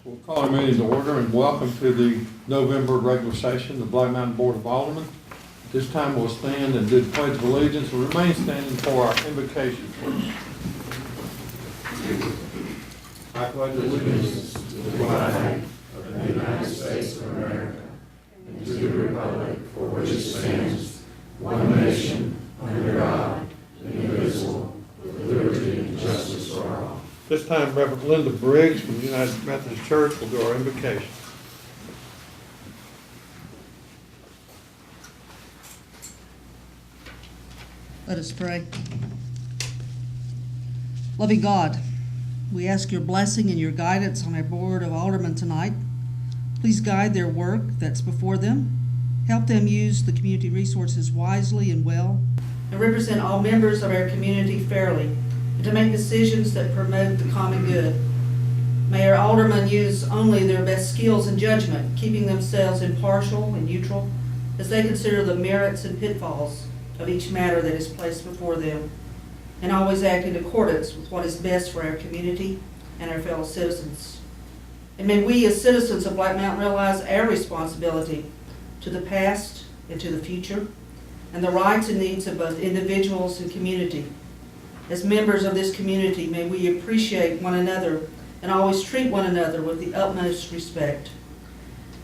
We'll call our meeting to order and welcome to the November regular session of the Black Mountain Board of Aldermen. At this time, we'll stand and do the Pledge of Allegiance and remain standing for our invocation. I pledge allegiance to the flag of the United States of America and to the republic for which it stands, one nation, under God, indivisible, with liberty and justice for all. This time, Reverend Linda Briggs from the United Methodist Church will do our invocation. Let us pray. Loving God, we ask your blessing and your guidance on our Board of Aldermen tonight. Please guide their work that's before them. Help them use the community resources wisely and well, and represent all members of our community fairly, and to make decisions that promote the common good. May our aldermen use only their best skills and judgment, keeping themselves impartial and neutral as they consider the merits and pitfalls of each matter that is placed before them, and always act in accordance with what is best for our community and our fellow citizens. And may we as citizens of Black Mountain realize our responsibility to the past and to the future, and the rights and needs of both individuals and community. As members of this community, may we appreciate one another and always treat one another with the utmost respect.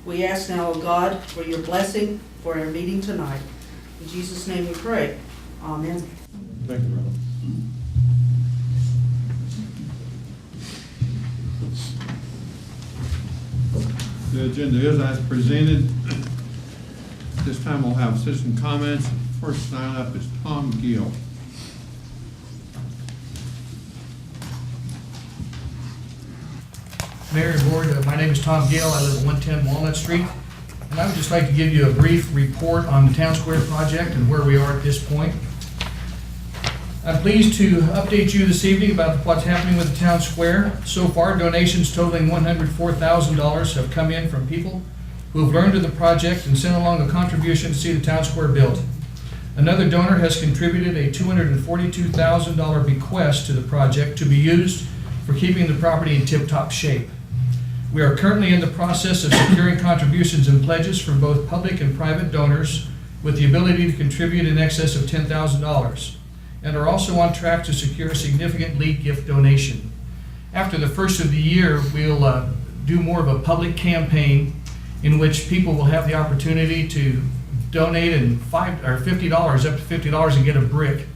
We ask now, O God, for your blessing for our meeting tonight. In Jesus' name we pray. Amen. Thank you, Reverend. The agenda is as presented. This time we'll have citizen comments. First sign up is Tom Gill. Mayor and Board, my name is Tom Gill. I live at 110 Walnut Street, and I would just like to give you a brief report on the Town Square project and where we are at this point. I'm pleased to update you this evening about what's happening with the Town Square. So far, donations totaling $104,000 have come in from people who have learned of the project and sent along a contribution to see the Town Square built. Another donor has contributed a $242,000 bequest to the project to be used for keeping the property in tip-top shape. We are currently in the process of securing contributions and pledges from both public and private donors with the ability to contribute in excess of $10,000, and are also on track to secure a significant lead gift donation. After the first of the year, we'll do more of a public campaign in which people will have the opportunity to donate in $50, up to $50, and get a brick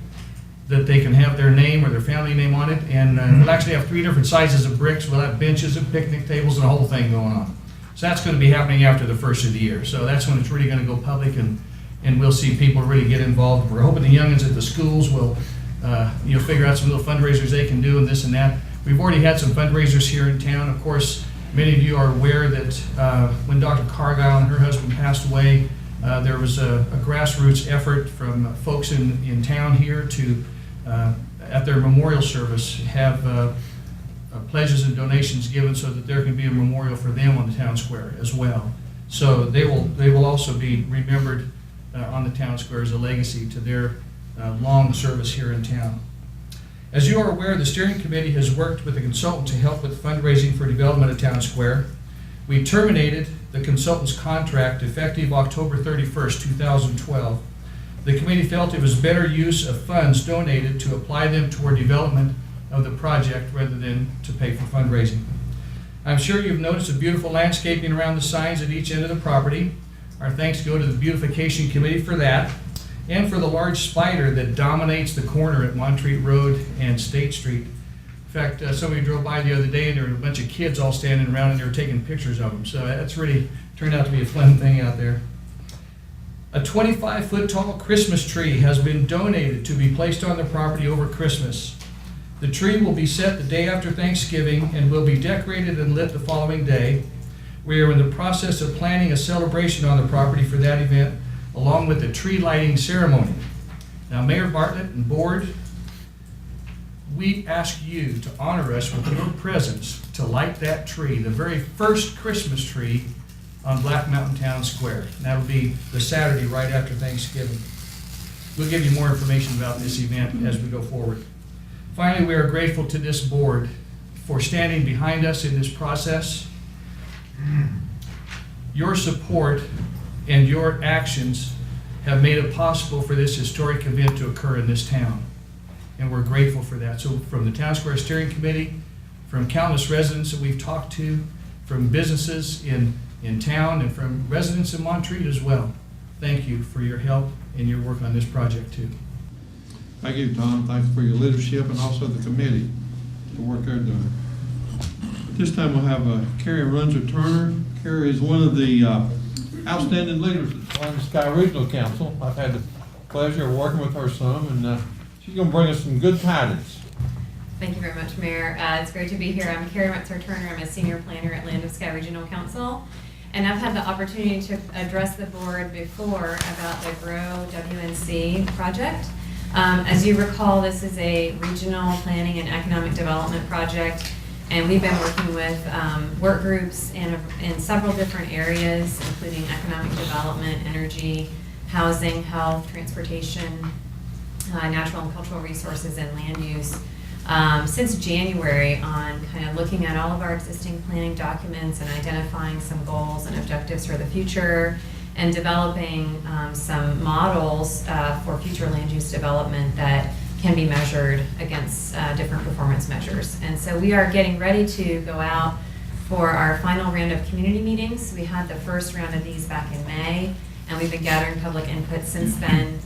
that they can have their name or their family name on it. And we'll actually have 3 different sizes of bricks. We'll have benches and picnic tables and a whole thing going on. So that's going to be happening after the first of the year. So that's when it's really going to go public, and we'll see people really get involved. We're hoping the youngins at the schools will figure out some little fundraisers they can do and this and that. We've already had some fundraisers here in town. Of course, many of you are aware that when Dr. Cargile and her husband passed away, there was a grassroots effort from folks in town here to, at their memorial service, have pledges and donations given so that there can be a memorial for them on the Town Square as well. So they will also be remembered on the Town Square as a legacy to their long service here in town. As you are aware, the steering committee has worked with a consultant to help with fundraising for development of Town Square. We terminated the consultant's contract effective October 31st, 2012. The committee felt it was better use of funds donated to apply them toward development of the project rather than to pay for fundraising. I'm sure you've noticed the beautiful landscaping around the signs at each end of the property. Our thanks go to the beautification committee for that, and for the large spider that dominates the corner at Montreat Road and State Street. In fact, somebody drove by the other day and there were a bunch of kids all standing around and they were taking pictures of them. So that's really turned out to be a fun thing out there. A 25-foot tall Christmas tree has been donated to be placed on the property over Christmas. The tree will be set the day after Thanksgiving and will be decorated and lit the following day. We are in the process of planning a celebration on the property for that event, along with the tree lighting ceremony. Now, Mayor Bartlett and Board, we ask you to honor us with your presence to light that tree, the very first Christmas tree on Black Mountain Town Square. And that'll be the Saturday right after Thanksgiving. We'll give you more information about this event as we go forward. Finally, we are grateful to this board for standing behind us in this process. Your support and your actions have made it possible for this historic event to occur in this town, and we're grateful for that. So from the Town Square Steering Committee, from countless residents that we've talked to, from businesses in town, and from residents in Montreat as well, thank you for your help and your work on this project too. Thank you, Tom. Thanks for your leadership and also the committee, the work they're doing. This time we'll have Carrie Runzer Turner. Carrie is one of the outstanding leaders at Atlantic Sky Regional Council. I've had the pleasure of working with her some, and she's going to bring us some good tidings. Thank you very much, Mayor. It's great to be here. I'm Carrie Runzer Turner. I'm a senior planner at Land of Sky Regional Council. And I've had the opportunity to address the board before about the Grow WNC project. As you recall, this is a regional planning and economic development project, and we've been working with work groups in several different areas, including economic development, energy, housing, health, transportation, natural and cultural resources, and land use. Since January, on kind of looking at all of our existing planning documents and identifying some goals and objectives for the future, and developing some models for future land use development that can be measured against different performance measures. And so we are getting ready to go out for our final round of community meetings. We had the first round of these back in May, and we've been gathering public input since then,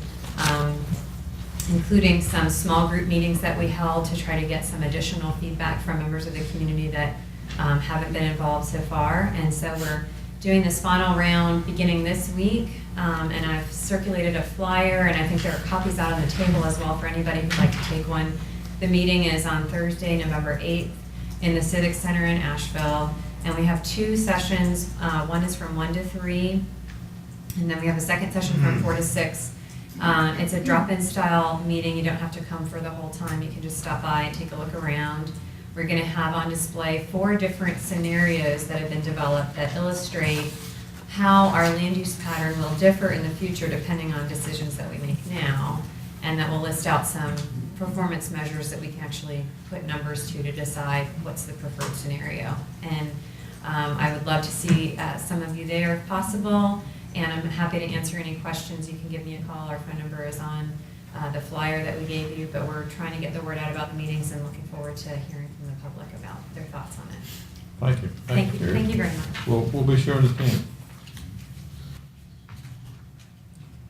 including some small group meetings that we held to try to get some additional feedback from members of the community that haven't been involved so far. And so we're doing this final round beginning this week, and I've circulated a flyer, and I think there are copies out on the table as well for anybody who'd like to take one. The meeting is on Thursday, November 8th in the Civic Center in Asheville, and we have two sessions. One is from 1 to 3, and then we have a second session from 4 to 6. It's a drop-in style meeting. You don't have to come for the whole time. You can just stop by and take a look around. We're going to have on display 4 different scenarios that have been developed that illustrate how our land use pattern will differ in the future depending on decisions that we make now, and that will list out some performance measures that we can actually put numbers to decide what's the preferred scenario. And I would love to see some of you there if possible, and I'm happy to answer any questions. You can give me a call. Our phone number is on the flyer that we gave you, but we're trying to get the word out about the meetings and looking forward to hearing from the public about their thoughts on it. Thank you. Thank you. Carrie. Thank you very much. We'll be sure to attend.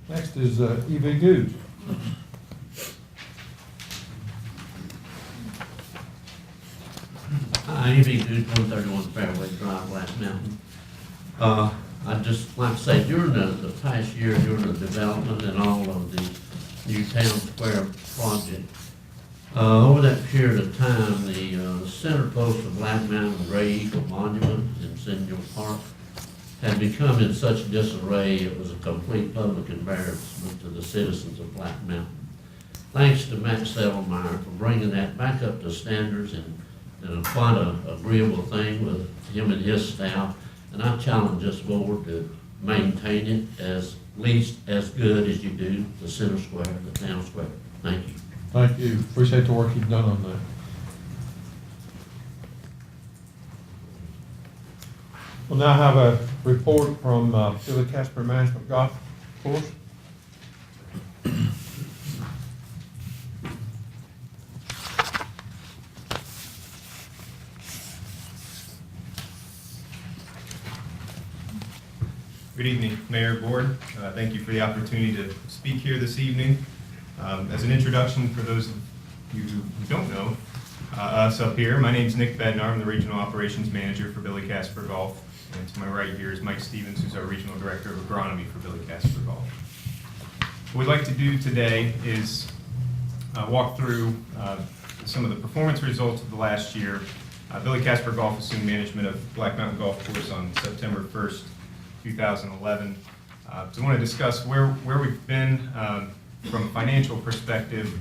Next is E.V. Good. Hi, E.V. Good, 131 Fairway Drive, Black Mountain. I'd just like to say, during the past year, during the development and all of the new Town Square project, over that period of time, the center post of Black Mountain Gray Eagle Monument in Centennial Park had become in such disarray, it was a complete public embarrassment to the citizens of Black Mountain. Thanks to Matt Settlemeyer for bringing that back up to standards, and quite an agreeable thing with him and his staff. And I challenge this board to maintain it as least as good as you do the center square, the town square. Thank you. Thank you. Appreciate the work you've done on that. We'll now have a report from Billy Casper Management Golf Course. Good evening, Mayor, Board. Thank you for the opportunity to speak here this evening. As an introduction for those of you who don't know us up here, my name is Nick Bednar. I'm the Regional Operations Manager for Billy Casper Golf. And to my right here is Mike Stevens, who's our Regional Director of Agronomy for Billy Casper Golf. What we'd like to do today is walk through some of the performance results of the last year. Billy Casper Golf assumed management of Black Mountain Golf Course on September 1st, 2011. So I want to discuss where we've been from a financial perspective,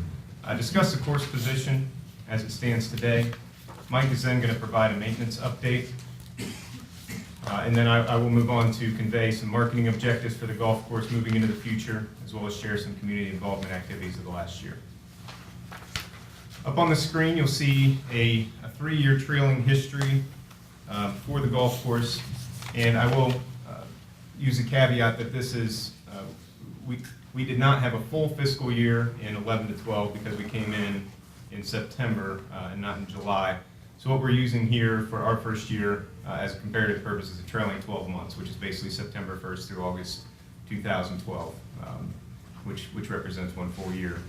discuss the course position as it stands today. Mike is then going to provide a maintenance update, and then I will move on to convey some marketing objectives for the golf course moving into the future, as well as share some community involvement activities of the last year. Up on the screen, you'll see a 3-year trailing history for the golf course. And I will use a caveat that this is, we did not have a full fiscal year in 11 to 12 because we came in September and not in July. So what we're using here for our first year as a comparative purpose is a trailing 12 months, which is basically September 1st through August 2012, which represents one full year.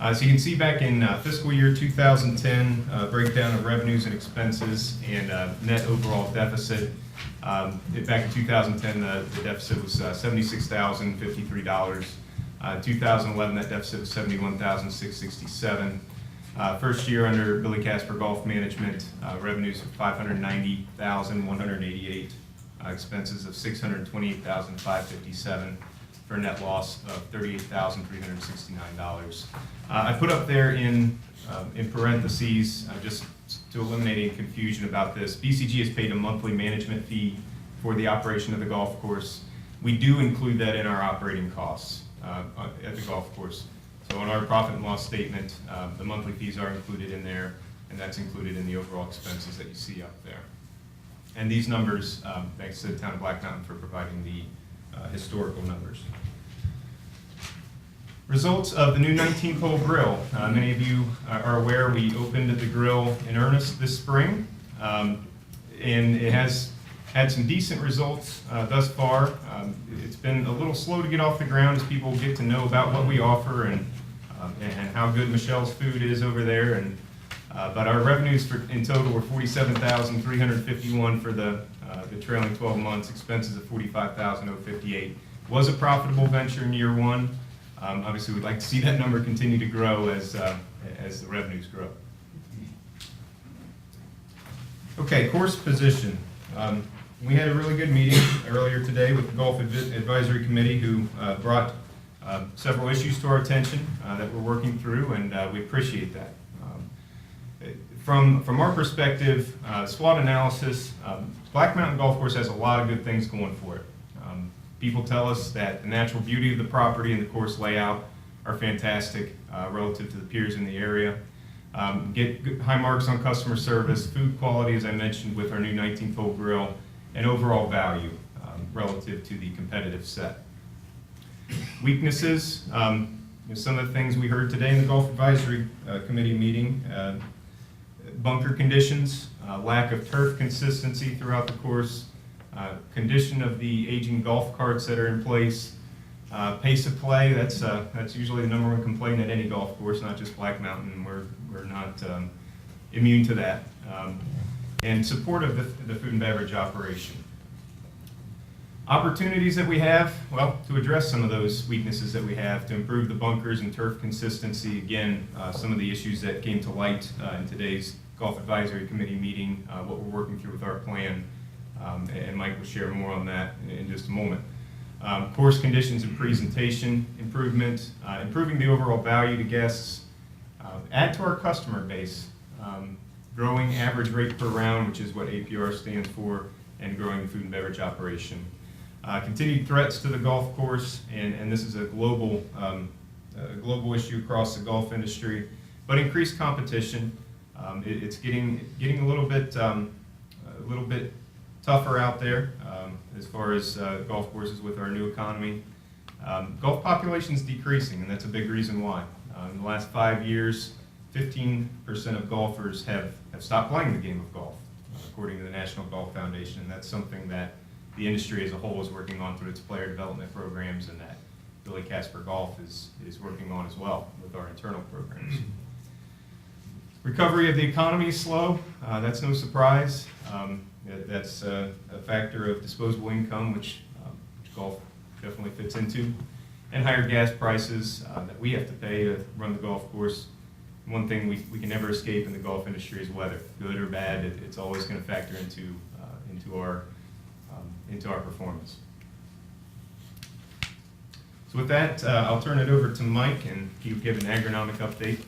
So you can see back in fiscal year 2010, breakdown of revenues and expenses and net overall deficit. Back in 2010, the deficit was $76,053. 2011, that deficit was $71,667. First year under Billy Casper Golf Management, revenues of $590,188, expenses of $628,557 for a net loss of $38,369. I put up there in parentheses, just to eliminate any confusion about this, BCG has paid a monthly management fee for the operation of the golf course. We do include that in our operating costs at the golf course. So on our profit and loss statement, the monthly fees are included in there, and that's included in the overall expenses that you see up there. And these numbers, thanks to the town of Black Mountain for providing the historical numbers. Results of the new 19-hole grill. Many of you are aware we opened the grill in earnest this spring, and it has had some decent results thus far. It's been a little slow to get off the ground as people get to know about what we offer and how good Michelle's food is over there. But our revenues in total were $47,351 for the trailing 12 months, expenses of $45,058. Was a profitable venture in year one. Obviously, we'd like to see that number continue to grow as the revenues grow. Okay, course position. We had a really good meeting earlier today with the Golf Advisory Committee, who brought several issues to our attention that we're working through, and we appreciate that. From our perspective, SWOT analysis, Black Mountain Golf Course has a lot of good things going for it. People tell us that the natural beauty of the property and the course layout are fantastic relative to the peers in the area. Get good, high marks on customer service, food quality, as I mentioned, with our new 19-hole grill, and overall value relative to the competitive set. Weaknesses, some of the things we heard today in the Golf Advisory Committee meeting, bunker conditions, lack of turf consistency throughout the course, condition of the aging golf carts that are in place, pace of play, that's usually the number one complaint at any golf course, not just Black Mountain. We're not immune to that. And support of the food and beverage operation. Opportunities that we have, well, to address some of those weaknesses that we have, to improve the bunkers and turf consistency. Again, some of the issues that came to light in today's Golf Advisory Committee meeting, what we're working through with our plan, and Mike will share more on that in just a moment. Course conditions and presentation improvement, improving the overall value to guests, add to our customer base, growing average rate per round, which is what APR stands for, and growing the food and beverage operation. Continued threats to the golf course, and this is a global issue across the golf industry, but increased competition. It's getting a little bit tougher out there as far as golf courses with our new economy. Golf population is decreasing, and that's a big reason why. In the last 5 years, 15% of golfers have stopped playing the game of golf, according to the National Golf Foundation, and that's something that the industry as a whole is working on through its player development programs, and that Billy Casper Golf is working on as well with our internal programs. Recovery of the economy is slow. That's no surprise. That's a factor of disposable income, which golf definitely fits into, and higher gas prices that we have to pay to run the golf course. One thing we can never escape in the golf industry is weather, good or bad. It's always going to factor into our performance. So with that, I'll turn it over to Mike, and he'll give an agronomic update.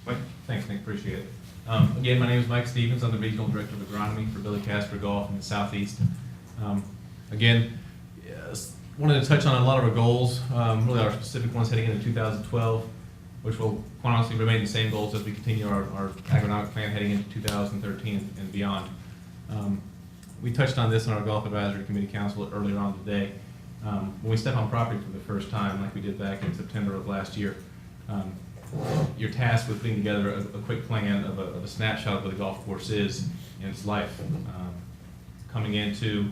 Mike? Thanks, Nick. Appreciate it. Again, my name is Mike Stevens. I'm the Regional Director of Agronomy for Billy Casper Golf in the Southeast. Again, wanted to touch on a lot of our goals, really our specific ones heading into 2012, which will quite honestly remain the same goals as we continue our agronomic plan heading into 2013 and beyond. we touched on this in our Golf Advisory Committee Council earlier on today. When we step on property for the first time, like we did back in September of last year, you're tasked with putting together a quick plan of a snapshot of what the golf course is in its life. Coming into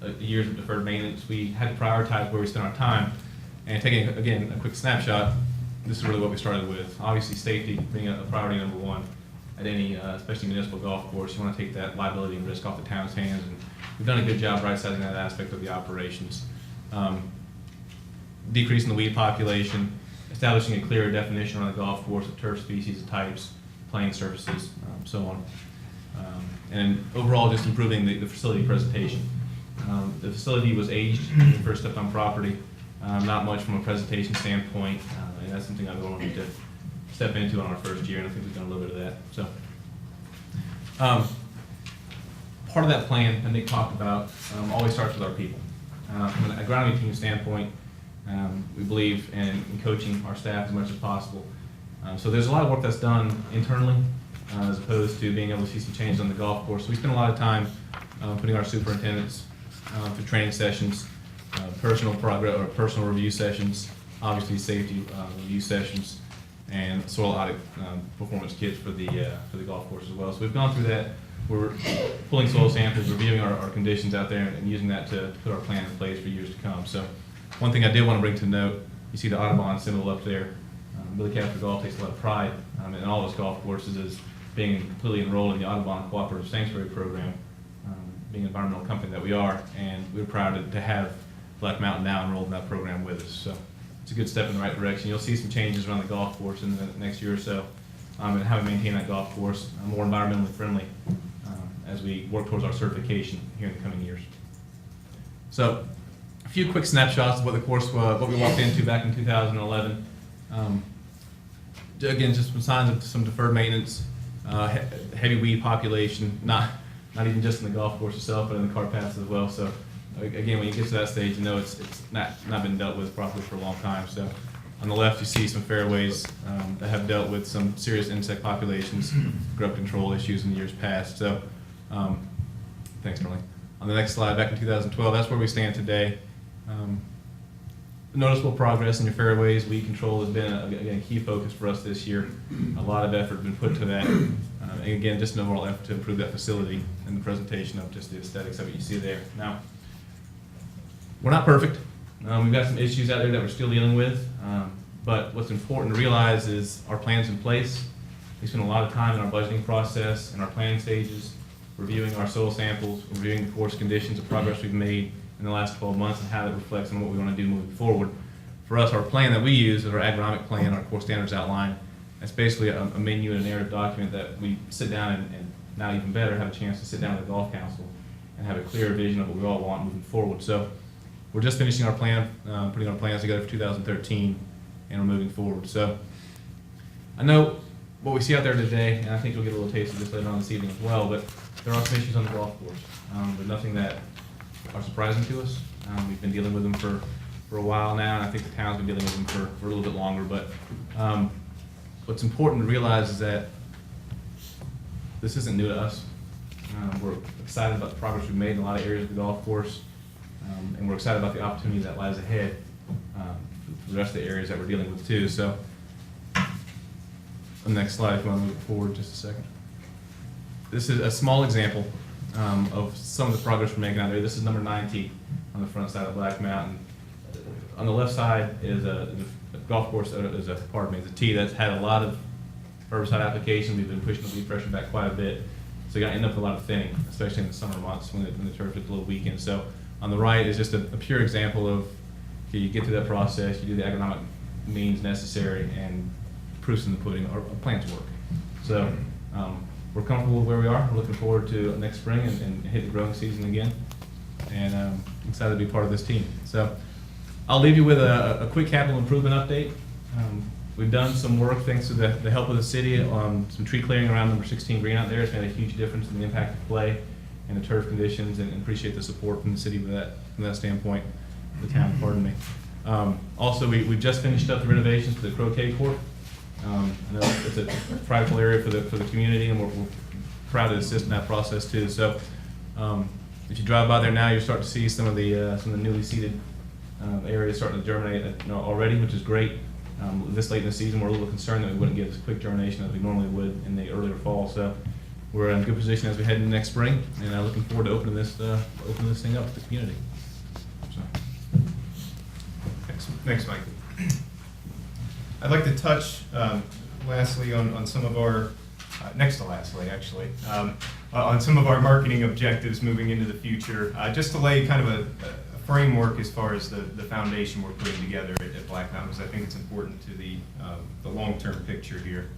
the years of deferred maintenance, we had to prioritize where we spent our time. And taking, again, a quick snapshot, this is really what we started with. Obviously, safety being a priority number one at any, especially municipal golf course. You want to take that liability and risk off the town's hands, and we've done a good job right-sizing that aspect of the operations. Decreasing the weed population, establishing a clearer definition around the golf course of turf species, types, playing surfaces, so on. And overall, just improving the facility presentation. The facility was aged when we first stepped on property, not much from a presentation standpoint, and that's something I wanted to step into on our first year, and I think we've done a little bit of that. So, part of that plan that Nick talked about always starts with our people. From an agronomy team standpoint, we believe in coaching our staff as much as possible. So there's a lot of work that's done internally, as opposed to being able to see some changes on the golf course. So we spend a lot of time putting our superintendents through training sessions, personal progress or personal review sessions, obviously safety review sessions, and soil audit performance kits for the golf course as well. So we've gone through that. We're pulling soil samples, reviewing our conditions out there, and using that to put our plan in place for years to come. So one thing I did want to bring to note, you see the Audubon symbol up there. Billy Casper Golf takes a lot of pride in all of its golf courses as being completely enrolled in the Audubon Cooperative Sanctuary Program, being an environmental company that we are, and we're proud to have Black Mountain now enrolled in that program with us. So it's a good step in the right direction. You'll see some changes around the golf course in the next year or so, and how we maintain that golf course more environmentally friendly as we work towards our certification here in the coming years. So a few quick snapshots of what the course, what we walked into back in 2011. Again, just some signs of some deferred maintenance, heavy weed population, not even just in the golf course itself, but in the cart paths as well. So again, when you get to that stage, you know it's not been dealt with properly for a long time. So on the left, you see some fairways that have dealt with some serious insect populations, grub control issues in years past. So thanks, Sterling. On the next slide, back in 2012, that's where we stand today. Noticeable progress in your fairways. Weed control has been a key focus for us this year. A lot of effort has been put to that. And again, just an overall effort to improve that facility and the presentation of just the aesthetics of it you see there. Now, we're not perfect. We've got some issues out there that we're still dealing with. But what's important to realize is our plan's in place. We spend a lot of time in our budgeting process, in our planning stages, reviewing our soil samples, reviewing the course conditions, the progress we've made in the last 12 months, and how that reflects on what we want to do moving forward. For us, our plan that we use is our agronomic plan, our core standards outline. That's basically a menu and a narrative document that we sit down and now even better, have a chance to sit down with the Golf Council and have a clear vision of what we all want moving forward. So we're just finishing our plan, putting our plans together for 2013, and we're moving forward. So I know what we see out there today, and I think you'll get a little taste of this later on this evening as well, but there are some issues on the golf course, but nothing that are surprising to us. We've been dealing with them for a while now, and I think the town's been dealing with them for a little bit longer. But what's important to realize is that this isn't new to us. We're excited about the progress we've made in a lot of areas of the golf course, and we're excited about the opportunity that lies ahead for the rest of the areas that we're dealing with too. So, on the next slide, if you want to move forward just a second. This is a small example of some of the progress we're making out there. This is number 90 on the front side of Black Mountain. On the left side is a golf course, is a tee that's had a lot of herbicide application. We've been pushing the weed pressure back quite a bit. So you're going to end up with a lot of thinning, especially in the summer months when the turf is a little weakened. So on the right is just a pure example of, okay, you get through that process, you do the agronomic means necessary, and proofs in the pudding, our plans work. So we're comfortable with where we are. We're looking forward to next spring and hit the growing season again. And I'm excited to be part of this team. So I'll leave you with a quick capital improvement update. We've done some work thanks to the help of the city on some tree clearing around number 16 green out there. It's made a huge difference in the impact of play and the turf conditions, and appreciate the support from the city from that standpoint, the town, pardon me. Also, we've just finished up the renovations to the croquet court. I know it's a prideful area for the community, and we're proud to assist in that process too. So If you drive by there now, you're starting to see some of the newly seeded areas starting to germinate already, which is great. This late in the season, we're a little concerned that we wouldn't get as quick germination as we normally would in the earlier fall. So we're in a good position as we head into next spring, and looking forward to opening this thing up to the community. So. Thanks, Mike. I'd like to touch lastly on some of our, next to lastly actually, on some of our marketing objectives moving into the future, just to lay kind of a framework as far as the foundation we're putting together at Black Mountain, because I think it's important to the long-term picture here.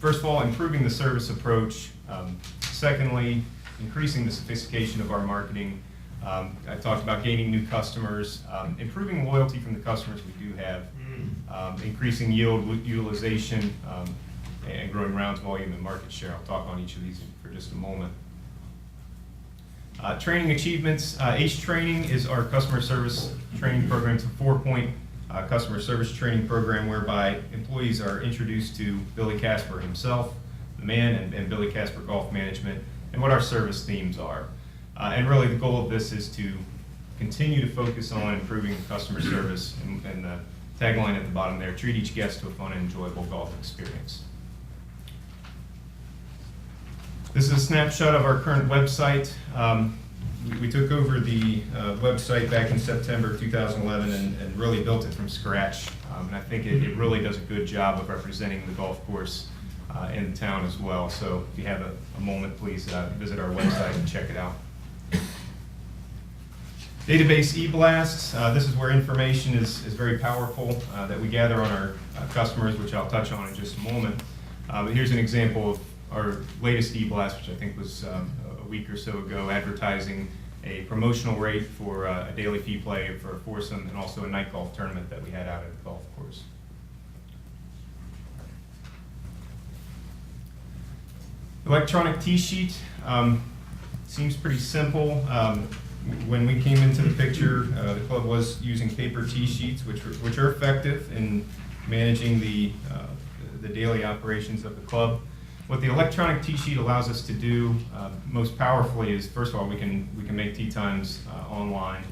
First of all, improving the service approach. Secondly, increasing the sophistication of our marketing. I talked about gaining new customers, improving loyalty from the customers we do have, increasing yield, utilization, and growing rounds volume and market share. I'll talk on each of these for just a moment. Training achievements. ACE Training is our customer service training program. It's a 4-point customer service training program whereby employees are introduced to Billy Casper himself, the man, and Billy Casper Golf Management, and what our service themes are. And really the goal of this is to continue to focus on improving customer service, and the tagline at the bottom there, treat each guest to a fun and enjoyable golf experience. This is a snapshot of our current website. We took over the website back in September 2011 and really built it from scratch. And I think it really does a good job of representing the golf course in the town as well. So if you have a moment, please visit our website and check it out. Database e-blasts. This is where information is very powerful that we gather on our customers, which I'll touch on in just a moment. But here's an example of our latest e-blast, which I think was a week or so ago, advertising a promotional rate for a daily fee play for a foursome and also a night golf tournament that we had out at the golf course. Electronic tee sheet seems pretty simple. When we came into the picture, the club was using paper tee sheets, which are effective in managing the daily operations of the club. What the electronic tee sheet allows us to do most powerfully is, first of all, we can make tee times online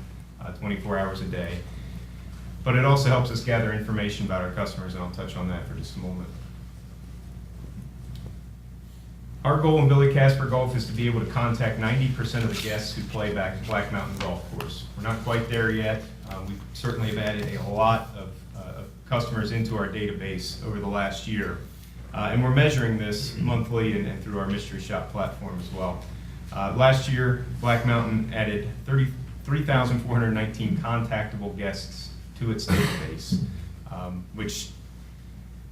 24 hours a day. But it also helps us gather information about our customers, and I'll touch on that for just a moment. Our goal in Billy Casper Golf is to be able to contact 90% of the guests who play back at Black Mountain Golf Course. We're not quite there yet. We certainly have added a lot of customers into our database over the last year. And we're measuring this monthly and through our mystery shop platform as well. Last year, Black Mountain added 3,419 contactable guests to its database, which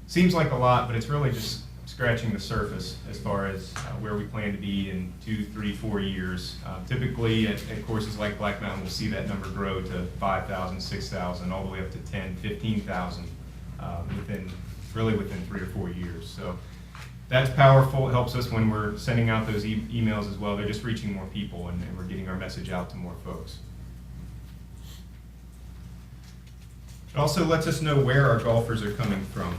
seems like a lot, but it's really just scratching the surface as far as where we plan to be in 2, 3, 4 years. Typically at courses like Black Mountain, we'll see that number grow to 5,000, 6,000, all the way up to 10, 15,000 within 3 or 4 years. So that's powerful. It helps us when we're sending out those emails as well. They're just reaching more people, and we're getting our message out to more folks. It also lets us know where our golfers are coming from.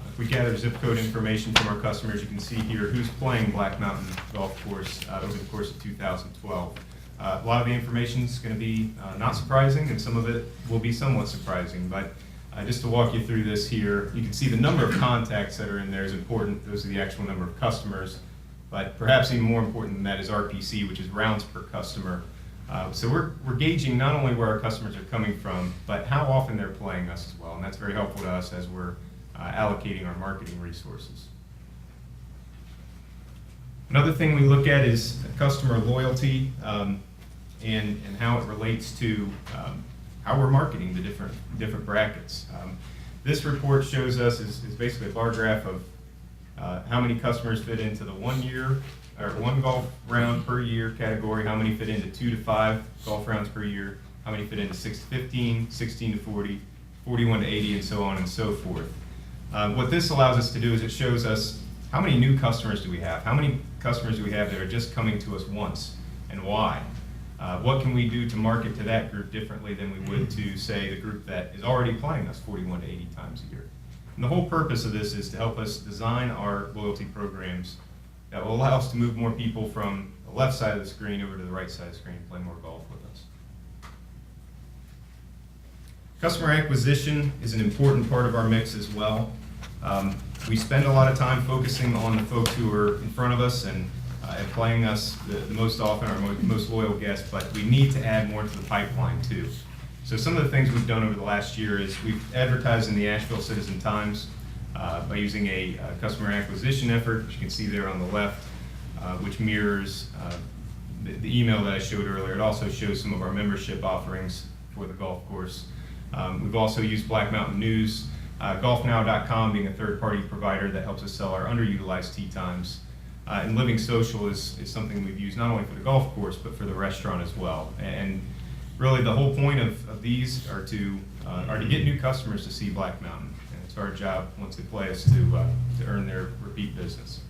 If we gather zip code information from our customers, you can see here who's playing Black Mountain Golf Course over the course of 2012. A lot of the information is going to be not surprising, and some of it will be somewhat surprising, but just to walk you through this here, you can see the number of contacts that are in there is important. Those are the actual number of customers, but perhaps even more important than that is RPC, which is rounds per customer. So we're gauging not only where our customers are coming from, but how often they're playing us as well, and that's very helpful to us as we're allocating our marketing resources. Another thing we look at is customer loyalty and how it relates to how we're marketing the different brackets. This report shows us is basically a bar graph of how many customers fit into the 1 year or 1 golf round per year category, how many fit into 2 to 5 golf rounds per year, how many fit into 6 to 15, 16 to 40, 41 to 80, and so on and so forth. What this allows us to do is it shows us how many new customers do we have, how many customers do we have that are just coming to us once, and why. What can we do to market to that group differently than we would to, say, the group that is already playing us 41 to 80 times a year? And the whole purpose of this is to help us design our loyalty programs that will allow us to move more people from the left side of the screen over to the right side of the screen and play more golf with us. Customer acquisition is an important part of our mix as well. We spend a lot of time focusing on the folks who are in front of us and playing us the most often, our most loyal guests, but we need to add more to the pipeline too. So some of the things we've done over the last year is we've advertised in the Asheville Citizen-Times by using a customer acquisition effort, which you can see there on the left, which mirrors the email that I showed earlier. It also shows some of our membership offerings for the golf course. We've also used Black Mountain News, golfnow.com being a third-party provider that helps us sell our underutilized tee times. And Living Social is something we've used not only for the golf course, but for the restaurant as well. And really the whole point of these are to get new customers to see Black Mountain. And it's our job, once they play us, to earn their repeat business.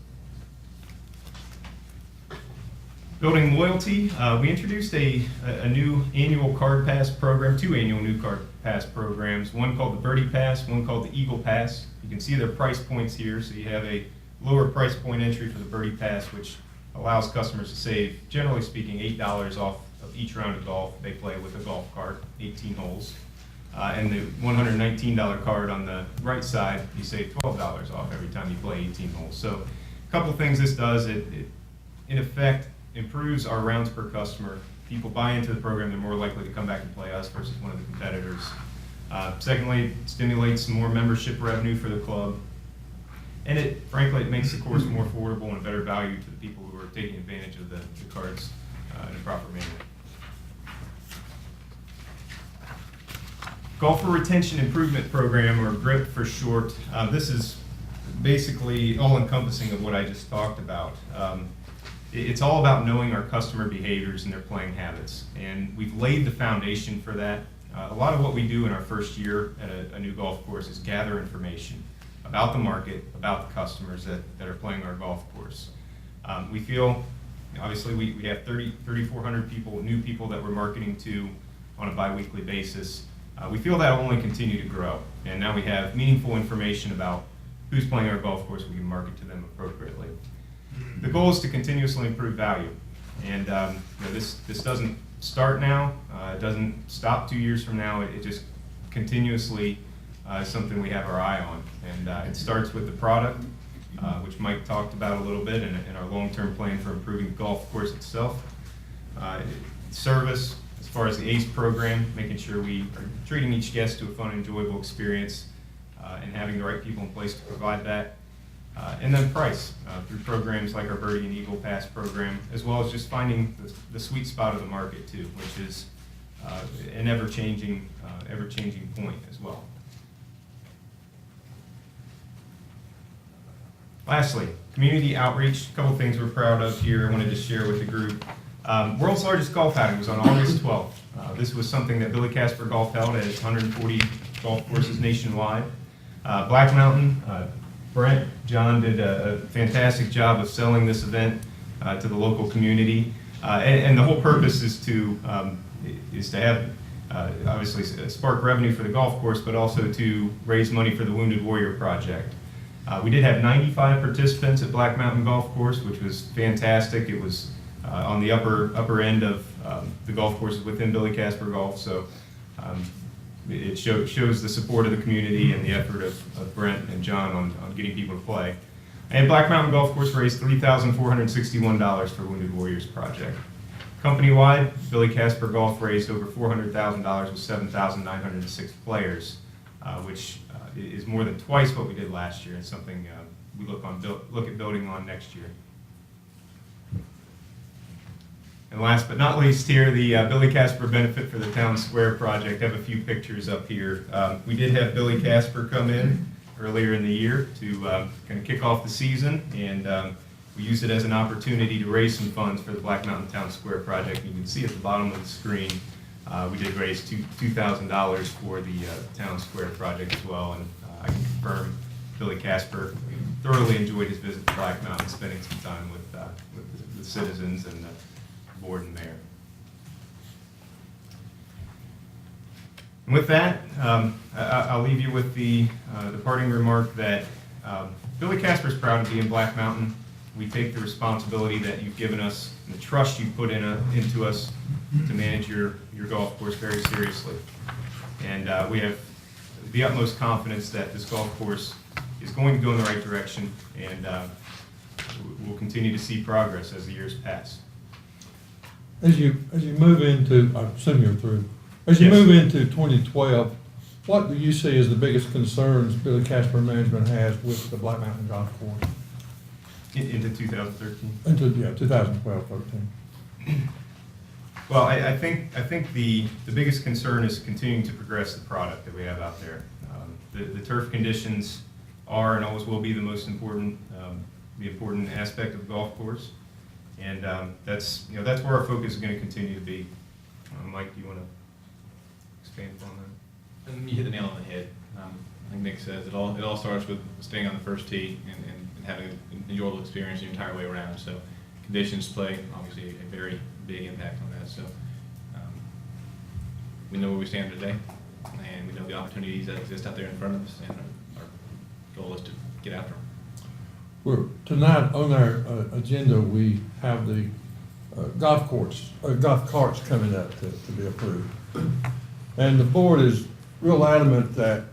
Building loyalty, we introduced a new annual card pass program, 2 annual new card pass programs, one called the Birdie Pass, one called the Eagle Pass. You can see their price points here, so you have a lower price point entry for the Birdie Pass, which allows customers to save, generally speaking, $8 off of each round of golf they play with a golf cart, 18 holes. And the $119 card on the right side, you save $12 off every time you play 18 holes. So a couple things this does, it in effect improves our rounds per customer. People buy into the program, they're more likely to come back and play us versus one of the competitors. Secondly, it stimulates some more membership revenue for the club. And frankly, it makes the course more affordable and a better value to the people who are taking advantage of the cards in a proper manner. Golfer Retention Improvement Program, or GRIP for short. This is basically all-encompassing of what I just talked about. It's all about knowing our customer behaviors and their playing habits, and we've laid the foundation for that. A lot of what we do in our first year at a new golf course is gather information about the market, about the customers that are playing our golf course. We feel, obviously, we have 3,400 people, new people that we're marketing to on a bi-weekly basis. We feel that will only continue to grow, and now we have meaningful information about who's playing our golf course. We can market to them appropriately. The goal is to continuously improve value, and this doesn't start now. It doesn't stop 2 years from now. It just continuously is something we have our eye on, and it starts with the product, which Mike talked about a little bit, and our long-term plan for improving the golf course itself. Service, as far as the ACE program, making sure we are treating each guest to a fun, enjoyable experience, and having the right people in place to provide that. And then price, through programs like our Birdie and Eagle Pass program, as well as just finding the sweet spot of the market too, which is an ever-changing point as well. Lastly, community outreach. A couple things we're proud of here I wanted to share with the group. World's largest golf outing was on August 12th. This was something that Billy Casper Golf held at 140 golf courses nationwide. Black Mountain, Brent, John did a fantastic job of selling this event to the local community, and the whole purpose is to have obviously spark revenue for the golf course, but also to raise money for the Wounded Warrior Project. We did have 95 participants at Black Mountain Golf Course, which was fantastic. It was on the upper end of the golf courses within Billy Casper Golf, so it shows the support of the community and the effort of Brent and John on getting people to play. And Black Mountain Golf Course raised $3,461 for Wounded Warriors Project. Company-wide, Billy Casper Golf raised over $400,000 with 7,906 players, which is more than twice what we did last year. It's something we look at building on next year. And last but not least here, the Billy Casper Benefit for the Town Square Project. I have a few pictures up here. We did have Billy Casper come in earlier in the year to kind of kick off the season, and we used it as an opportunity to raise some funds for the Black Mountain Town Square Project. You can see at the bottom of the screen, we did raise $2,000 for the Town Square Project as well, and I can confirm Billy Casper thoroughly enjoyed his visit to Black Mountain, spending some time with the citizens and the board and mayor. And with that, I'll leave you with the parting remark that Billy Casper is proud to be in Black Mountain. we take the responsibility that you've given us and the trust you've put into us to manage your golf course very seriously. And we have the utmost confidence that this golf course is going to go in the right direction, and we'll continue to see progress as the years pass. As you move into, I assume you're through, as you Yes. move into 2012, what do you see as the biggest concerns Billy Casper Management has with the Black Mountain Golf Course? Into 2013. Into, 2012-13. Well, I think the biggest concern is continuing to progress the product that we have out there. The turf conditions are and always will be the most important, the important aspect of the golf course, and that's where our focus is going to continue to be. Mike, do you want to expand upon that? And you hit the nail on the head. Like Nick says, it all starts with staying on the first tee and having an enjoyable experience the entire way around. So conditions play obviously a very big impact on that. So we know where we stand today, and we know the opportunities that exist out there in front of us, and our goal is to get after them. Tonight on our agenda, we have the golf carts coming up to be approved. And the board is real adamant that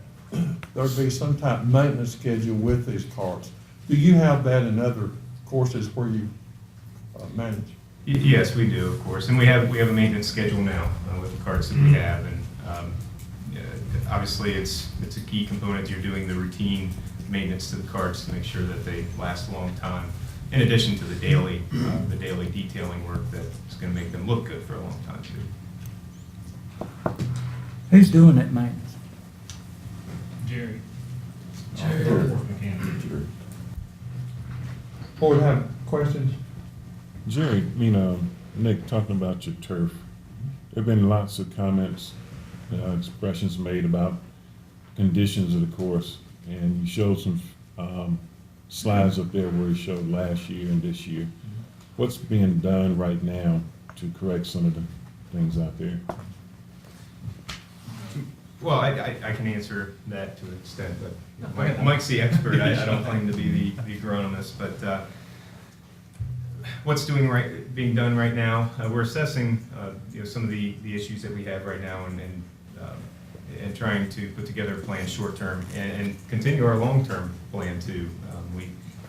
there'd be some type of maintenance schedule with these carts. Do you have that in other courses where you manage? Yes, we do, of course, and we have a maintenance schedule now with the carts that we have, and obviously it's a key component. You're doing the routine maintenance to the carts to make sure that they last a long time, in addition to the daily detailing work that's going to make them look good for a long time too. Who's doing that maintenance? Jerry. Board have questions? Jerry, Nick, talking about your turf, there have been lots of comments, expressions made about conditions of the course, and you showed some slides up there where you showed last year and this year. What's being done right now to correct some of the things out there? Well, I can answer that to an extent, but Mike's the expert. I don't claim to be the agronomist, but what's being done right now, we're assessing some of the issues that we have right now, and trying to put together a plan short term and continue our long term plan too.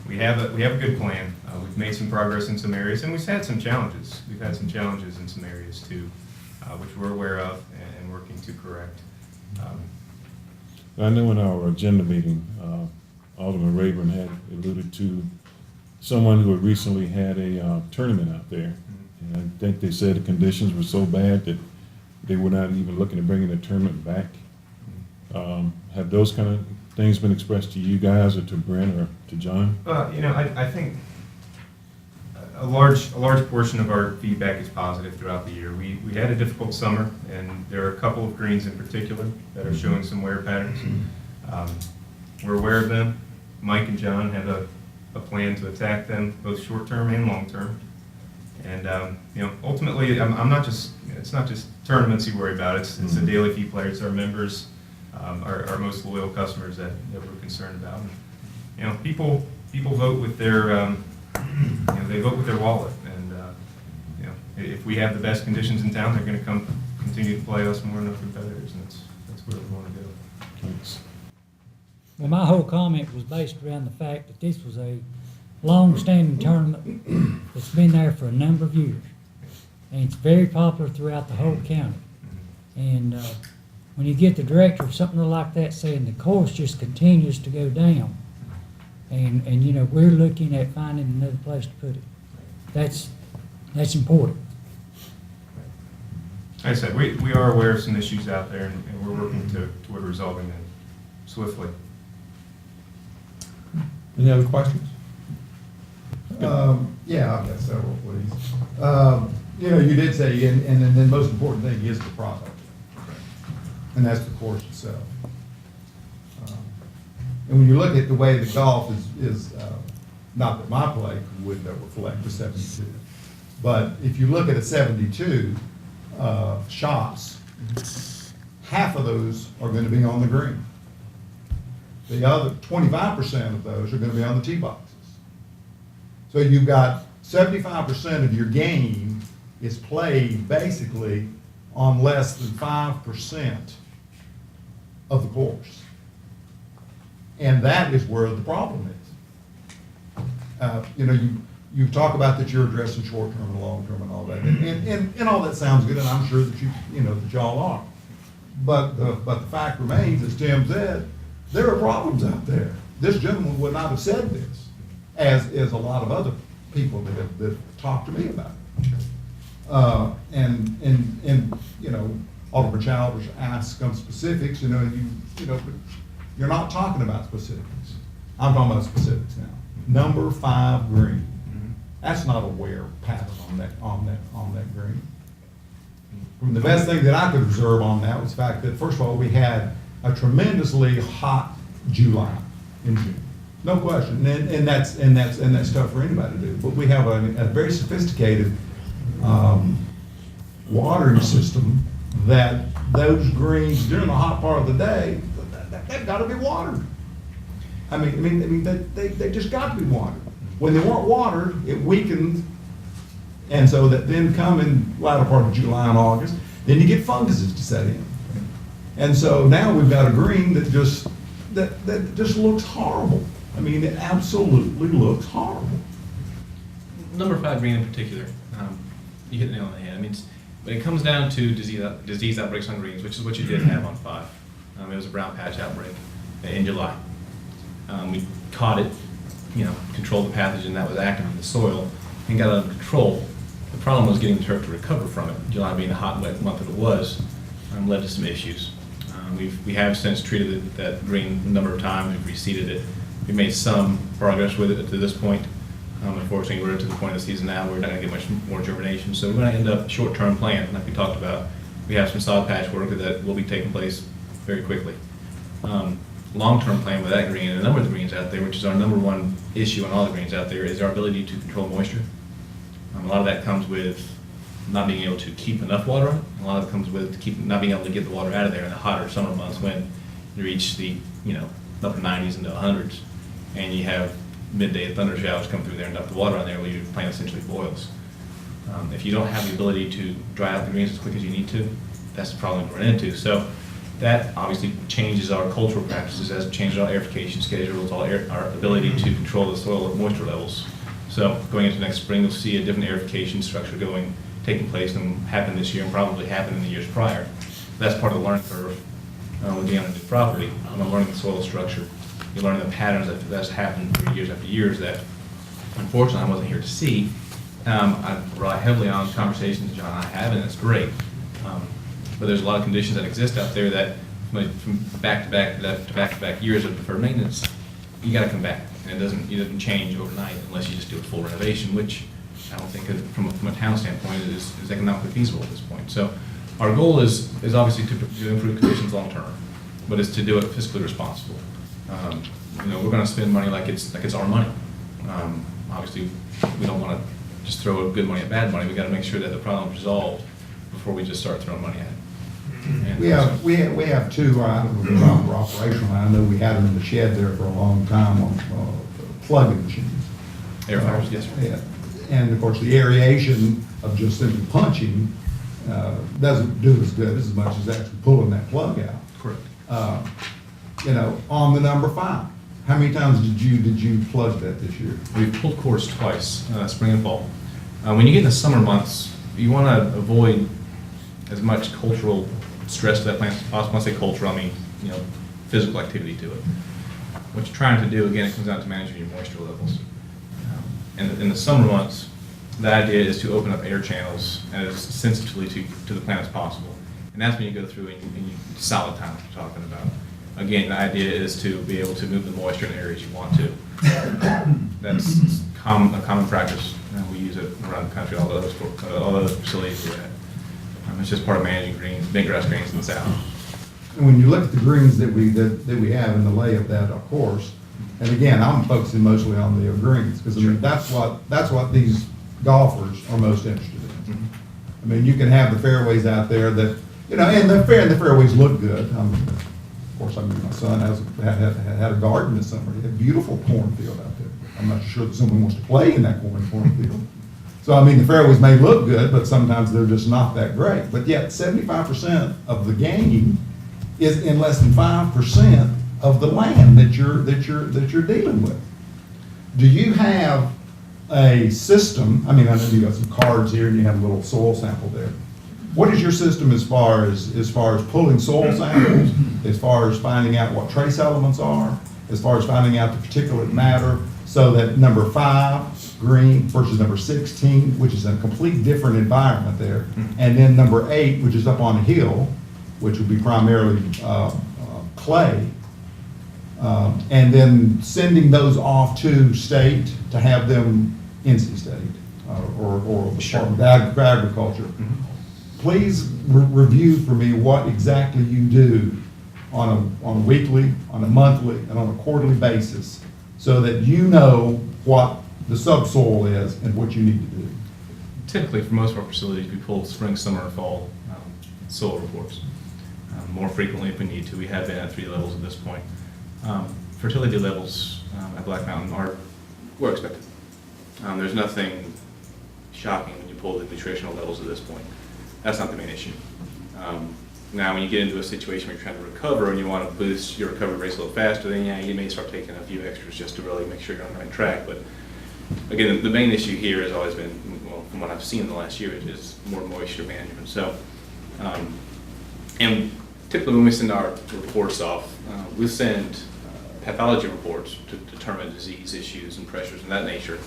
We have a good plan. We've made some progress in some areas, and we've had some challenges. We've had some challenges in some areas too, which we're aware of and working to correct. I know in our agenda meeting, Alderman Rayburn had alluded to someone who had recently had a tournament out there. And I think they said the conditions were so bad that they were not even looking at bringing the tournament back. Have those kind of things been expressed to you guys or to Brent or to John? I think a large portion of our feedback is positive throughout the year. We had a difficult summer, and there are a couple of greens in particular that are showing some wear patterns. We're aware of them. Mike and John have a plan to attack them, both short term and long term. And ultimately, it's not just tournaments you worry about. It's the daily fee players, our members, our most loyal customers that we're concerned about. People vote with their they vote with their wallet, and if we have the best conditions in town, they're going to continue to play us more than our competitors, and that's where we want to go. Thanks. Well, my whole comment was based around the fact that this was a long-standing tournament that's been there for a number of years. And it's very popular throughout the whole county. And when you get the director of something like that saying the course just continues to go down, and we're looking at finding another place to put it. That's important. Like I said, we are aware of some issues out there, and we're working toward resolving them swiftly. Any other questions? Yeah, I've got several, please. You did say, and then the most important thing is the product, and that's the course itself. And when you look at the way the golf is not that my play would reflect the 72, but if you look at a 72 shots, half of those are going to be on the green. The other 25% of those are going to be on the tee boxes. So you've got 75% of your game is played basically on less than 5% of the course. And that is where the problem is. You know, you talk about that you're addressing short-term and long-term and all that, and all that sounds good, and I'm sure that you know, that y'all are. But the fact remains, as Tim said, there are problems out there. This gentleman would not have said this, as is a lot of other people that have talked to me about it. And you know, Alderman Childers asked some specifics, you know, but you're not talking about specifics. I'm talking about specifics now. Number 5 green. That's not a wear pattern on that green. The best thing that I could observe on that was the fact that, first of all, we had a tremendously hot July in June. No question, and that's tough for anybody to do. But we have a very sophisticated watering system that those greens during the hot part of the day, they've got to be watered. I mean, they just got to be watered. When they weren't watered, it weakened, and so that then come in latter part of July and August, then you get funguses to set in. And so now we've got a green that just looks horrible. I mean, it absolutely looks horrible. Number 5 green in particular, you hit the nail on the head. I mean, when it comes down to disease outbreaks on greens, which is what you did have on 5, it was a brown patch outbreak in July. We caught it, you know, controlled the pathogen that was active in the soil, and got it under control. The problem was getting the turf to recover from it. July being the hot and wet month that it was, led to some issues. We have since treated that green a number of times. We've reseeded it. We made some progress with it to this point. Unfortunately, we're to the point of the season now where we're not going to get much more germination. So we're going to end up short-term plan, like we talked about. We have some sod patch work that will be taking place very quickly. Long-term plan with that green and a number of the greens out there, which is our number 1 issue on all the greens out there, is our ability to control moisture. A lot of that comes with not being able to keep enough water on it. A lot of it comes with not being able to get the water out of there in the hotter summer months when you reach the, you know, upper 90s into 100s, and you have midday thunder showers come through there and dump the water on there, where your plant essentially boils. If you don't have the ability to dry out the greens as quick as you need to, that's the problem we run into. So that obviously changes our cultural practices, as it changes our aerification schedules, our ability to control the soil moisture levels. So going into next spring, you'll see a different aerification structure taking place than happened this year and probably happened in the years prior. That's part of the learning curve with being on a new property. I'm learning the soil structure. You're learning the patterns that's happened for years after years that, unfortunately, I wasn't here to see. I rely heavily on conversations John and I have, and it's great. But there's a lot of conditions that exist out there that, from back-to-back years of deferred maintenance, you got to come back, and it doesn't change overnight unless you just do a full renovation, which I don't think, from a town standpoint, is economically feasible at this point. So our goal is obviously to improve conditions long term, but it's to do it fiscally responsible. You know, we're going to spend money like it's our money. Obviously, we don't want to just throw good money at bad money. We got to make sure that the problem's resolved before we just start throwing money at it. And We have 2, I don't know if they're operational. I know we had them in the shed there for a long time on plugging machines. Air fryers, yes, sir. Yeah. And of course, the aeration of just simply punching doesn't do as good as much as actually pulling that plug out. Correct. You know, on the number 5, how many times did you plug that this year? We've pulled cores twice, spring and fall. When you get in the summer months, you want to avoid as much cultural stress to that plant as possible. When I say cultural, I mean, you know, physical activity to it. What you're trying to do, again, it comes down to managing your moisture levels. And in the summer months, the idea is to open up air channels as sensitively to the plant as possible. And that's when you go through and you solid time that you're talking about. Again, the idea is to be able to move the moisture in areas you want to. That's a common practice. We use it around the country, all the other facilities we're at. It's just part of managing greens, big grass greens in the south. And when you look at the greens that we have in the lay of that course, and again, I'm focusing mostly on the greens, because I mean, that's what these golfers are most interested in. Mm-hmm. I mean, you can have the fairways out there that, you know, and the fairways look good. Of course, I mean, my son had a garden this summer. He had a beautiful cornfield out there. I'm not sure that someone wants to play in that cornfield. So, I mean, the fairways may look good, but sometimes they're just not that great. But yet 75% of the game is in less than 5% of the land that you're dealing with. Do you have a system? I mean, I know you got some cards here and you have a little soil sample there. What is your system as far as pulling soil samples, as far as finding out what trace elements are, as far as finding out the particulate matter, so that number 5 green versus number 16, which is a complete different environment there, and then number 8, which is up on a hill, which would be primarily clay, and then sending those off to state to have them NC State or the Department of Agriculture. Please review for me what exactly you do on a weekly, on a monthly, and on a quarterly basis, so that you know what the subsoil is and what you need to do. Typically, for most of our facilities, we pull spring, summer, and fall soil reports. More frequently if we need to. We have been at 3 levels at this point. Fertility levels at Black Mountain were expected. There's nothing shocking when you pull the nutritional levels at this point. That's not the main issue. Now, when you get into a situation where you're trying to recover and you want to boost your recovery rates a little faster, then yeah, you may start taking a few extras just to really make sure you're on the right track. But again, the main issue here has always been, well, from what I've seen in the last year, is more moisture management. So, and typically when we send our reports off, we send pathology reports to determine disease issues and pressures and that nature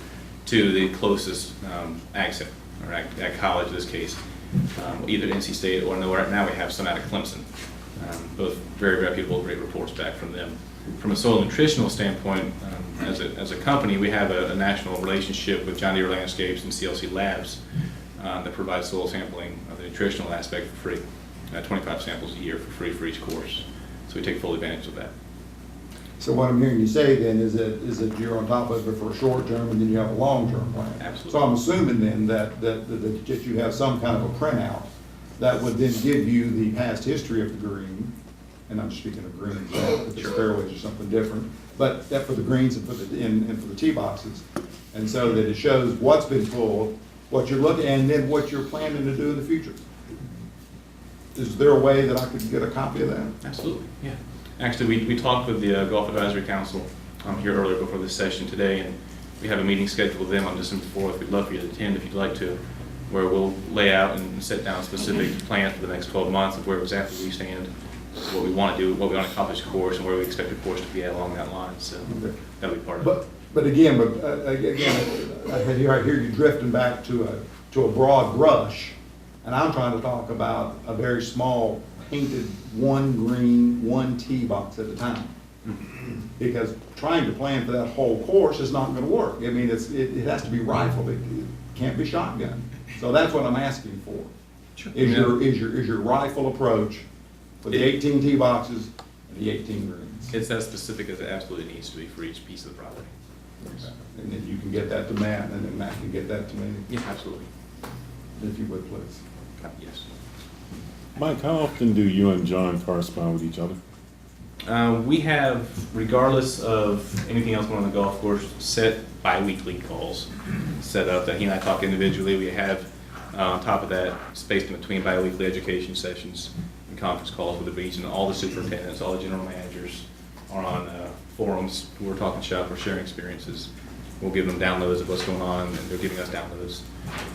to the closest ag center, or ag college in this case, either NC State or right now we have some out of Clemson. Both very reputable, great reports back from them. From a soil nutritional standpoint, as a company, we have a national relationship with John Deere Landscapes and CLC Labs that provides soil sampling of the nutritional aspect for free. 25 samples a year for free for each course. So we take full advantage of that. So what I'm hearing you say then is that you're on top of it for a short term and then you have a long term plan. Absolutely. So I'm assuming then that you have some kind of a printout that would then give you the past history of the green, and I'm speaking of greens, if it's fairways or something different, but that for the greens and for the tee boxes, and so that it shows what's been pulled, what you're looking, and then what you're planning to do in the future. Is there a way that I could get a copy of that? Absolutely, yeah. Actually, we talked with the Golf Advisory Council here earlier before this session today, and we have a meeting scheduled with them on December 4th. We'd love for you to attend if you'd like to, where we'll lay out and set down a specific plan for the next 12 months of where exactly we stand, what we want to do, what we want to accomplish the course, and where we expect the course to be at along that line. So that'll be part of it. But again, I hear you drifting back to a broad brush, and I'm trying to talk about a very small painted 1 green, 1 tee box at a time. Because trying to plan for that whole course is not going to work. I mean, it has to be rifled. It can't be shotgun. So that's what I'm asking for. Sure. Is your rifle approach for the 18 tee boxes and the 18 greens? It's as specific as it absolutely needs to be for each piece of the property. Okay. And then you can get that to Matt, and then Matt can get that to me. Yeah, absolutely. If you would, please. Yes. Mike, how often do you and John correspond with each other? We have, regardless of anything else going on the golf course, set bi-weekly calls set up that he and I talk individually. We have, on top of that, spaced in between bi-weekly education sessions and conference calls with the region. All the superintendents, all the general managers are on forums. We're talking shop, we're sharing experiences. We'll give them downloads of what's going on, and they're giving us downloads.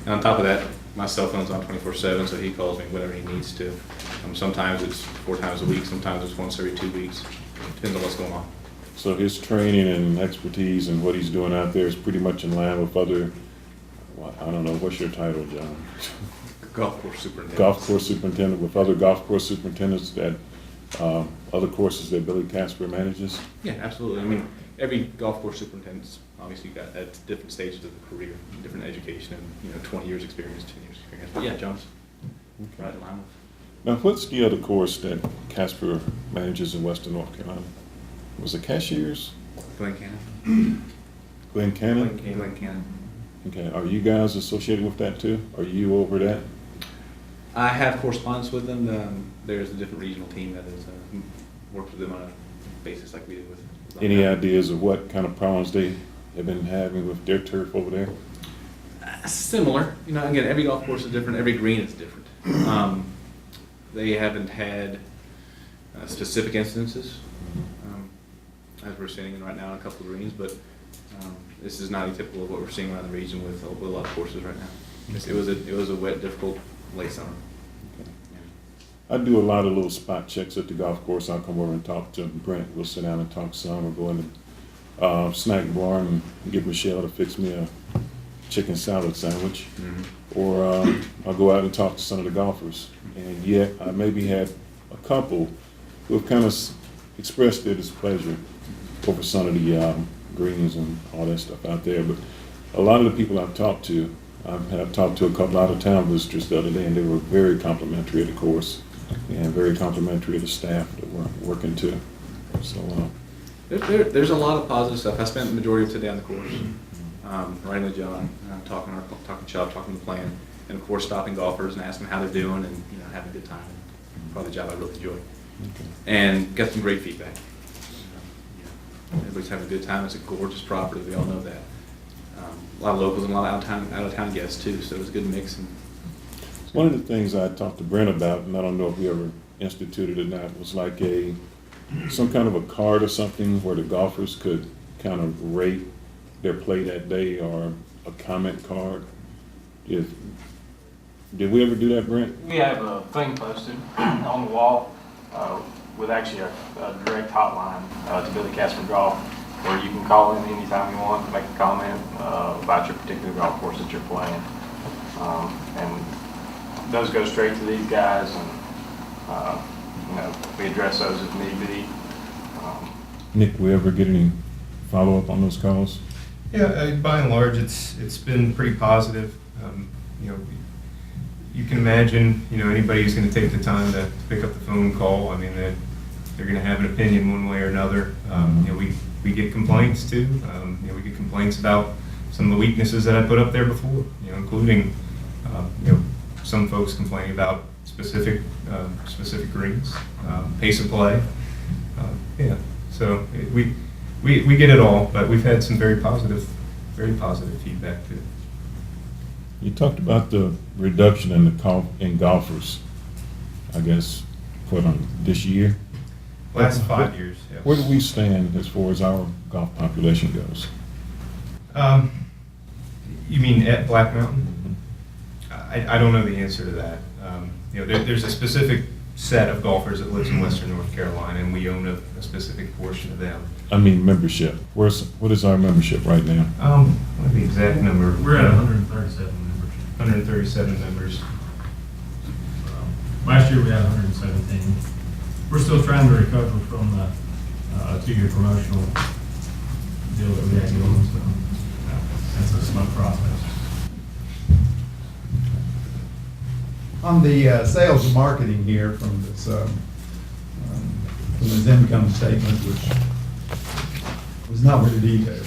And on top of that, my cell phone's on 24/7, so he calls me whenever he needs to. Sometimes it's 4 times a week, sometimes it's once every 2 weeks. Depends on what's going on. So his training and expertise and what he's doing out there is pretty much in line with other, well, I don't know, what's your title, John? Golf course superintendent. Golf course superintendent, with other golf course superintendents that, other courses that Billy Casper manages? Yeah, absolutely. I mean, every golf course superintendent's obviously got at different stages of the career, different education, and 20 years experience, 10 years experience. But yeah, John's right in line with. Now, what's the other course that Casper manages in Western North Carolina? Was it Cashiers? Glen Cannon. Glen Cannon? Glen Cannon. Okay, are you guys associated with that too? Are you over that? I have correspondence with them. There's a different regional team that is works with them on a basis like we did with. Any ideas of what kind of problems they have been having with their turf over there? Similar, again, every golf course is different, every green is different. They haven't had specific instances, as we're seeing right now on a couple of greens, but this is not atypical of what we're seeing around the region with a lot of courses right now. It was a wet, difficult late summer. I do a lot of little spot checks at the golf course. I'll come over and talk to Brent. We'll sit down and talk some, or go in the snack bar and get Michelle to fix me a chicken salad sandwich. Or I'll go out and talk to some of the golfers. And yet, I maybe had a couple who have kind of expressed their displeasure over some of the greens and all that stuff out there. But a lot of the people I've talked to, I've talked to a couple out-of-town visitors the other day, and they were very complimentary of the course and very complimentary of the staff that we're working too. So there's a lot of positive stuff. I spent the majority of today on the course, writing with John, talking shop, talking the plan, and of course stopping golfers and asking how they're doing and having a good time. Probably the job I really enjoy. And got some great feedback. Everybody's having a good time. It's a gorgeous property. We all know that. A lot of locals and a lot of out of town guests too. So it was a good mix. And one of the things I talked to Brent about, and I don't know if we ever instituted it or not, was like some kind of a card or something where the golfers could kind of rate their play that day, or a comment card. Did we ever do that, Brent? We have a thing posted on the wall with actually a direct hotline to Billy Casper Golf, where you can call in anytime you want to make a comment about your particular golf course that you're playing. And those go straight to these guys, and we address those if need be. Nick, we ever get any follow-up on those calls? Yeah, by and large, it's been pretty positive. You can imagine, anybody who's going to take the time to pick up the phone and call. I mean, they're going to have an opinion one way or another. We get complaints too. We get complaints about some of the weaknesses that I put up there before. Including, some folks complaining about specific greens, pace of play. So we get it all, but we've had some very positive feedback too. You talked about the reduction in golfers, I guess, this year? Last 5 years, yeah. Where do we stand as far as our golf population goes? You mean at Black Mountain? I don't know the answer to that. There's a specific set of golfers that lives in Western North Carolina, and we own a specific portion of them. I mean membership. What is our membership right now? What the exact number? We're at 137 members. 137 members. Last year we had 117. We're still trying to recover from the 2-year promotional deal that we had going, so that's a slow process. On the sales and marketing here from this income statement, which was not very detailed.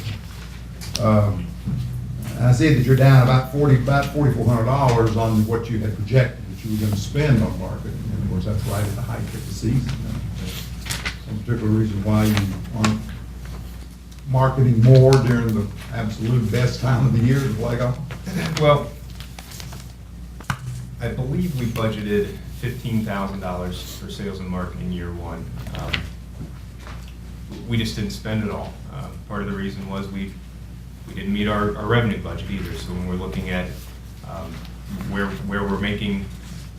I see that you're down about $4,400 on what you had projected that you were going to spend on marketing. And of course, that's right at the height of the season. Some particular reason why you aren't marketing more during the absolute best time of the year to play golf? Well, I believe we budgeted $15,000 for sales and marketing year one. We just didn't spend it all. Part of the reason was we didn't meet our revenue budget either. So when we're looking at where we're making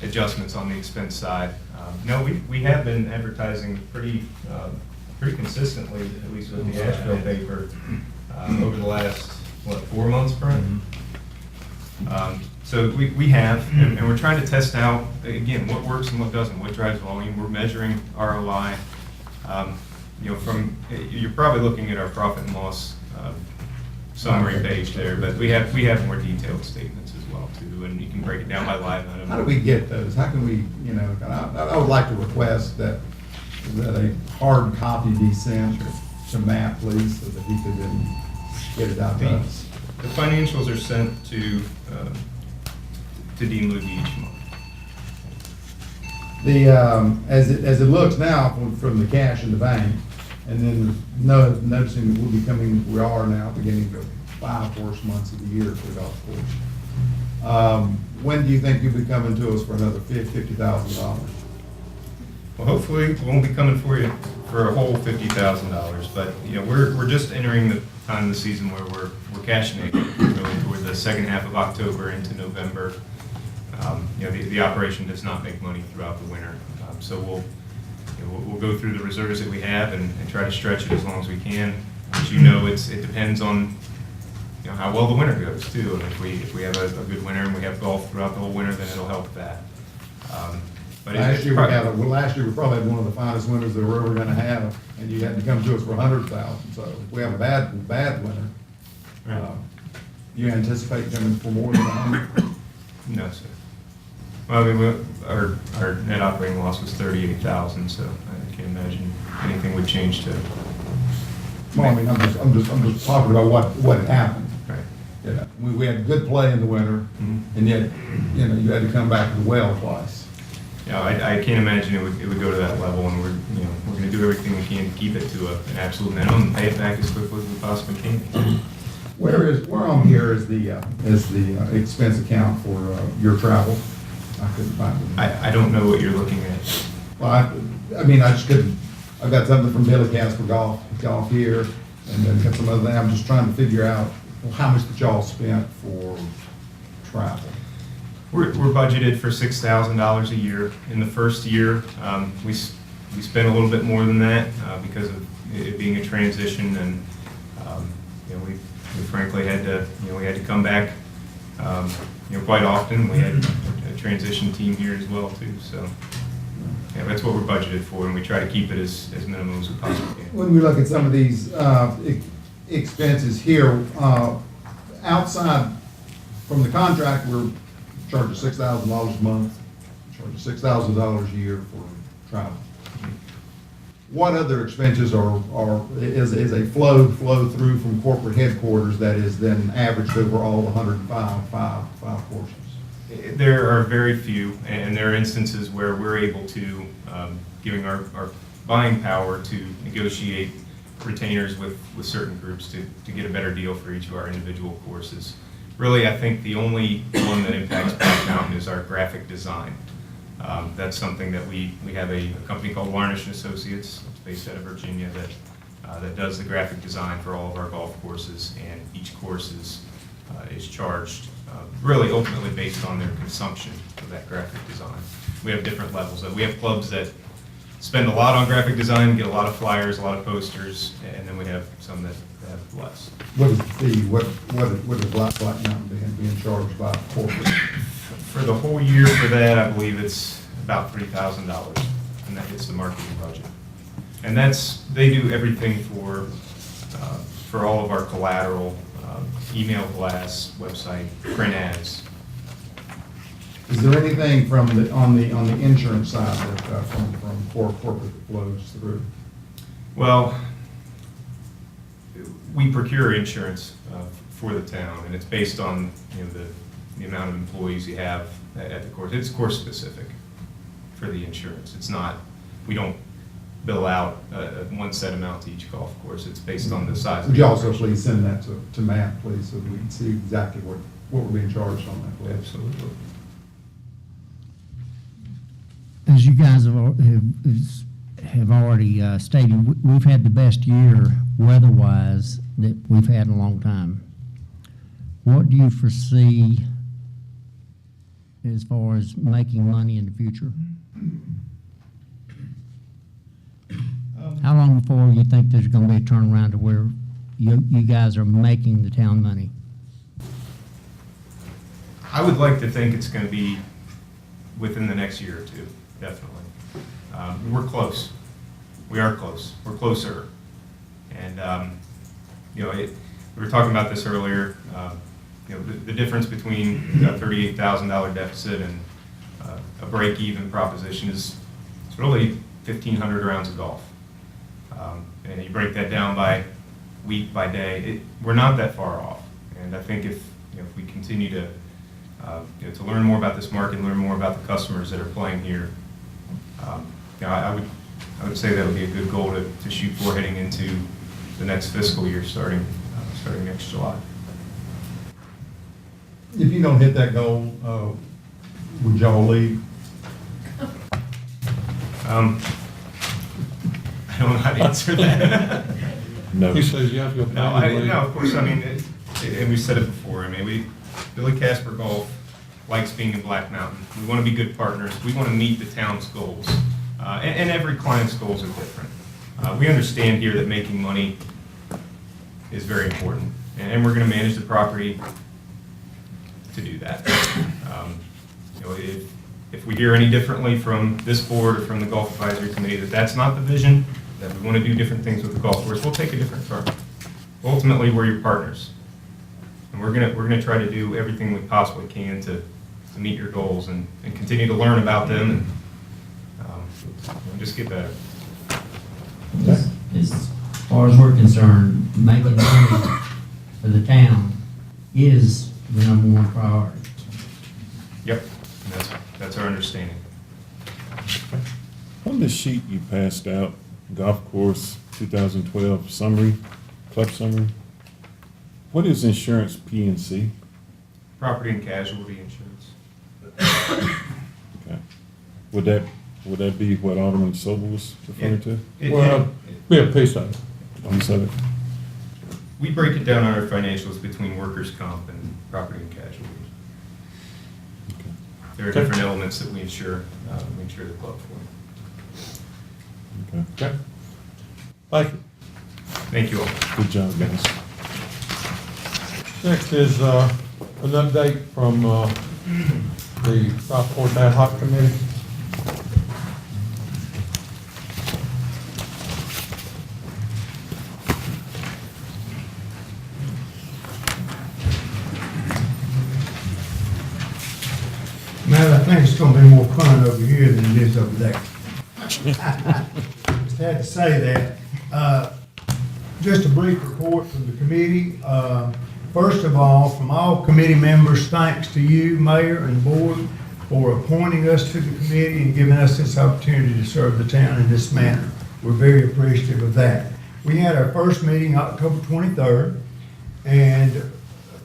adjustments on the expense side, no, we have been advertising pretty consistently, at least with the Asheville paper, over the last 4 months, Brian? So we have, and we're trying to test out, again, what works and what doesn't, what drives volume. We're measuring ROI. You're probably looking at our profit and loss summary page there, but we have more detailed statements as well too, and you can break it down by line item. How do we get those? How can we, I would like to request that a hard copy be sent to Matt, please, so that he could then get it out to us. The financials are sent to Dean Luby each month. As it looks now from the cash in the bank, And then noticing that we are now beginning the 5 worst months of the year for the golf course. When do you think you'll be coming to us for another $50,000? Well, hopefully, we won't be coming for you for a whole $50,000, but, you know, we're just entering the time of the season where we're cashing it, really toward the second half of October into November. You know, the operation does not make money throughout the winter, so we'll go through the reserves that we have and try to stretch it as long as we can. As you know, it depends on, you know, how well the winter goes too. And if we have a good winter and we have golf throughout the whole winter, then it'll help that. But Last year we probably had one of the finest winters that we're ever gonna have, and you had to come to us for 100,000, so if we have a bad winter, you anticipate coming for more than 100? No, sir. Well, I mean, our net operating loss was 38,000, so I can't imagine anything would change to. Well, I mean, I'm just talking about what had happened. Right. You know, we had good play in the winter, and yet, you know, you had to come back to the well twice. Yeah, I can't imagine it would go to that level, and we're going to do everything we can to keep it to an absolute minimum and pay it back as quickly as we possibly can. Where on here is the expense account for your travel? I couldn't find it. I don't know what you're looking at. Well, I mean, I just couldn't. I've got something from Billy Casper golf here, and then got some other thing. I'm just trying to figure out how much that y'all spent for travel. We're budgeted for $6,000 a year. In the first year, we spent a little bit more than that because of it being a transition, and you know, we frankly had to come back you know, quite often. We had a transition team here as well too, so yeah, that's what we're budgeted for, and we try to keep it as minimum as we possibly can. When we look at some of these expenses here, outside from the contract, we're charging $6,000 a month, charging $6,000 a year for travel. What other expenses is a flow through from corporate headquarters that is then averaged over all the 105 portions? There are very few, and there are instances where we're able to, giving our buying power to negotiate retainers with certain groups to get a better deal for each of our individual courses. Really, I think the only one that impacts Black Mountain is our graphic design. That's something that we have a company called Warnish & Associates, it's based out of Virginia, that does the graphic design for all of our golf courses, and each course is charged really ultimately based on their consumption of that graphic design. We have different levels. We have clubs that spend a lot on graphic design, get a lot of flyers, a lot of posters, and then we have some that have less. What is the fee? What is Black Mountain being charged by corporate? For the whole year for that, I believe it's about $3,000, and that hits the marketing budget. And they do everything for all of our collateral, email blasts, website, print ads. Is there anything on the insurance side that from corporate that flows through? Well, we procure insurance for the town, and it's based on the amount of employees you have at the course. It's course specific for the insurance. It's not, we don't bill out one set amount to each golf course. It's based on the size. Would you also please send that to Matt, please, so we can see exactly what we're being charged on that, please? Absolutely. As you guys have already stated, we've had the best year weather-wise that we've had in a long time. What do you foresee as far as making money in the future? How long before you think there's going to be a turnaround to where you guys are making the town money? I would like to think it's going to be within the next year or two, definitely. We're close. We are close. We're closer. And, we were talking about this earlier. The difference between a $38,000 deficit and a break-even proposition is it's really 1,500 rounds of golf. And you break that down by week by day, we're not that far off. And I think if we continue to learn more about this market and learn more about the customers that are playing here, I I would say that'll be a good goal to shoot for heading into the next fiscal year, starting next July. If you don't hit that goal, would y'all leave? I don't know how to answer that. No. He says yes, you'll No, probably. no, of course, I mean, and we said it before, I mean, Billy Casper Golf likes being in Black Mountain. We want to be good partners. We want to meet the town's goals. And every client's goals are different. We understand here that making money is very important, and we're going to manage the property to do that. You know, if we hear any differently from this board or from the Golf Advisory Committee that that's not the vision, that we want to do different things with the golf course, we'll take a different turn. Ultimately, we're your partners, and we're gonna try to do everything we possibly can to meet your goals and continue to learn about them and just get better. As far as we're concerned, making money for the town is the number one priority. Yep, and that's our understanding. On the sheet you passed out, golf course 2012 summary, club summary, what is insurance P&C? Property and casualty insurance. Okay. Would that be what Alderman Sobel was referring to? Well, be a piece of it. Piece of it? We break it down on our financials between workers' comp and property and casualty. There are different elements that we insure the club for. Okay. Okay. Thank you. Thank you all. Good job, guys. Next is an update from the Southport Ad Hoc Committee. Man, I think it's gonna be more fun over here than it is over there. Just had to say that. Just a brief report from the committee. First of all, from all committee members, thanks to you, Mayor and Board, for appointing us to the committee and giving us this opportunity to serve the town in this manner. We're very appreciative of that. We had our first meeting October 23rd, and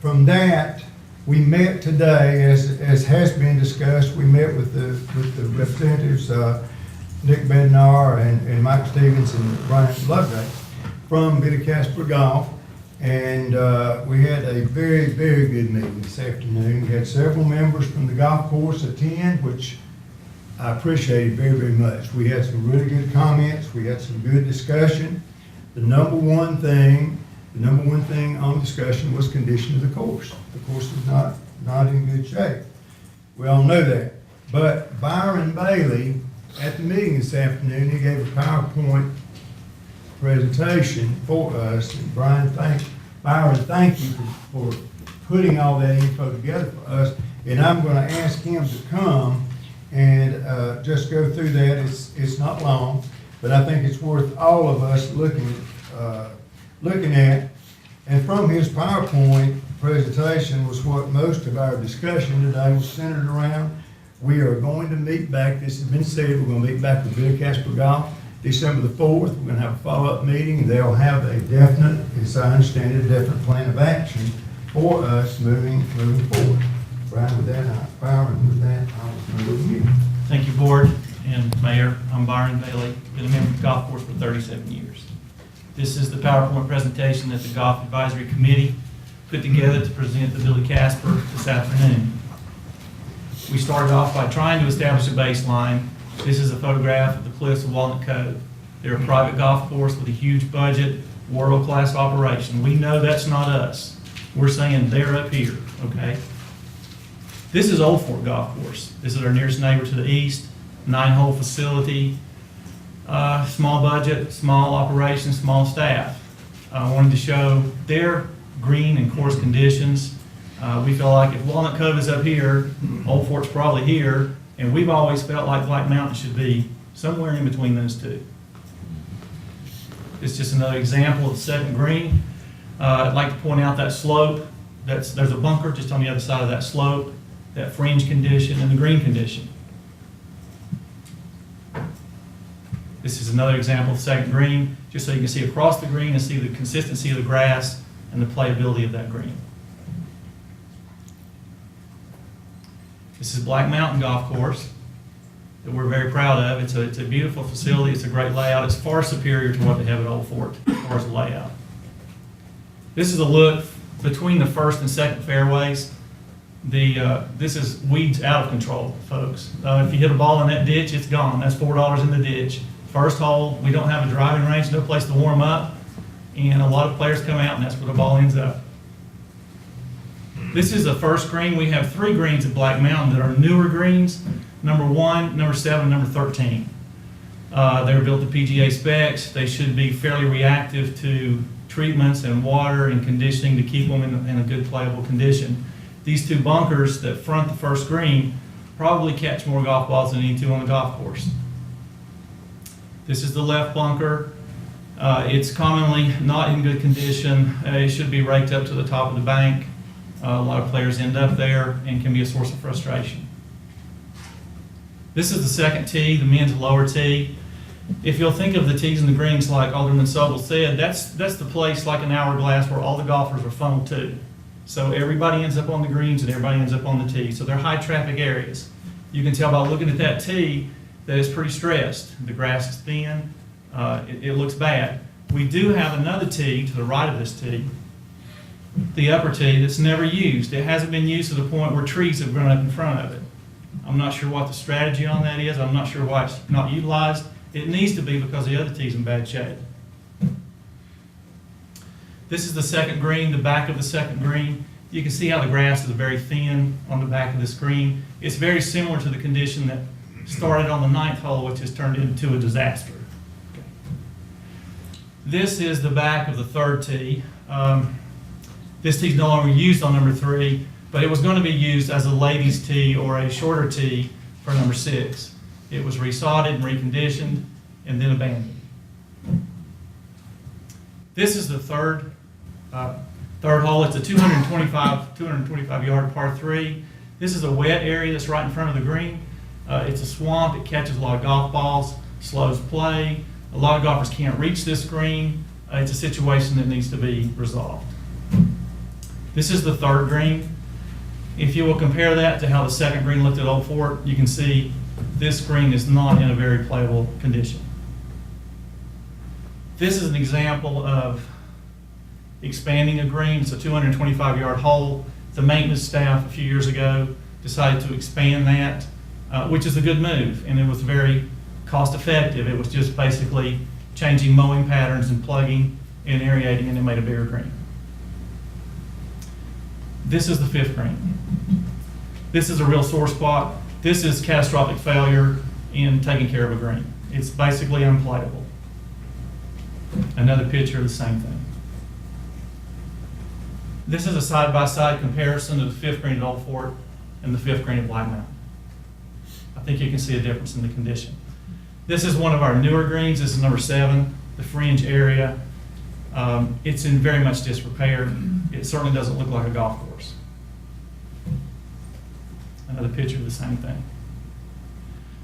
from that, we met today, as has been discussed, we met with the representatives, Nick Bednar and Mike Stevens and Brian Loveday from Billy Casper Golf. And we had a very, very good meeting this afternoon. We had several members from the golf course attend, which I appreciated very, very much. We had some really good comments. We had some good discussion. The number one thing on discussion was condition of the course. The course is not in good shape. We all know that. But Byron Bailey, at the meeting this afternoon, he gave a PowerPoint presentation for us. And Byron, thank you for putting all that info together for us. And I'm going to ask him to come and just go through that. It's not long, but I think it's worth all of us looking at. And from his PowerPoint presentation was what most of our discussion today was centered around. We are going to meet back, this has been said, we're going to meet back with Billy Casper Golf December the 4th. We're going to have a follow-up meeting. They'll have a definite, as I understand it, a definite plan of action for us moving forward. Brian, with that, I'll move you. Thank you, Board and Mayor. I'm Byron Bailey, been a member of the golf course for 37 years. This is the PowerPoint presentation that the Golf Advisory Committee put together to present to Billy Casper this afternoon. We started off by trying to establish a baseline. This is a photograph of the cliffs of Walnut Cove. They're a private golf course with a huge budget, world-class operation. We know that's not us. We're saying they're up here, okay? This is Old Fort Golf Course. This is our nearest neighbor to the east, 9-hole facility, small budget, small operation, small staff. I wanted to show their green and course conditions. We feel like if Walnut Cove is up here, Old Fort's probably here, and we've always felt like Black Mountain should be somewhere in between those two. It's just another example of the second green. I'd like to point out that slope. There's a bunker just on the other side of that slope, that fringe condition and the green condition. This is another example of the second green, just so you can see across the green and see the consistency of the grass and the playability of that green. This is Black Mountain Golf Course that we're very proud of. It's a beautiful facility. It's a great layout. It's far superior to what they have at Old Fort as far as the layout. This is a look between the first and second fairways. This is weeds out of control, folks. If you hit a ball in that ditch, it's gone. That's $4 in the ditch. First hole, we don't have a driving range, no place to warm up, and a lot of players come out, and that's where the ball ends up. This is the first green. We have 3 greens at Black Mountain that are newer greens, number 1, number 7, number 13. They were built to PGA specs. They should be fairly reactive to treatments and water and conditioning to keep them in a good playable condition. These 2 bunkers that front the first green probably catch more golf balls than any 2 on the golf course. This is the left bunker. It's commonly not in good condition. It should be raked up to the top of the bank. A lot of players end up there and can be a source of frustration. This is the second tee, the men's lower tee. If you'll think of the tees and the greens like Alderman Sobel said, that's the place like an hourglass where all the golfers are funneled to. So everybody ends up on the greens and everybody ends up on the tee. So they're high traffic areas. You can tell by looking at that tee that it's pretty stressed. The grass is thin, it looks bad. We do have another tee to the right of this tee, the upper tee, that's never used. It hasn't been used to the point where trees have grown up in front of it. I'm not sure what the strategy on that is. I'm not sure why it's not utilized. It needs to be because the other tee's in bad shape. This is the second green, the back of the second green. You can see how the grass is very thin on the back of this green. It's very similar to the condition that started on the 9th hole, which has turned into a disaster. This is the back of the third tee. This tee's no longer used on number 3, but it was going to be used as a ladies' tee or a shorter tee for number 6. It was resodded and reconditioned and then abandoned. This is the third hole. It's a 225 yard par 3. This is a wet area that's right in front of the green. It's a swamp. It catches a lot of golf balls, slows play. A lot of golfers can't reach this green. It's a situation that needs to be resolved. This is the third green. If you will compare that to how the second green looked at Old Fort, you can see this green is not in a very playable condition. This is an example of expanding a green. It's a 225 yard hole. The maintenance staff a few years ago decided to expand that, which is a good move, and it was very cost effective. It was just basically changing mowing patterns and plugging and aerating, and it made a bigger green. This is the 5th green. This is a real sore spot. This is catastrophic failure in taking care of a green. It's basically unplayable. Another picture of the same thing. This is a side-by-side comparison of the 5th green at Old Fort and the 5th green at Black Mountain. I think you can see a difference in the condition. This is one of our newer greens. This is number 7, the fringe area. It's in very much disrepair. It certainly doesn't look like a golf course. Another picture of the same thing.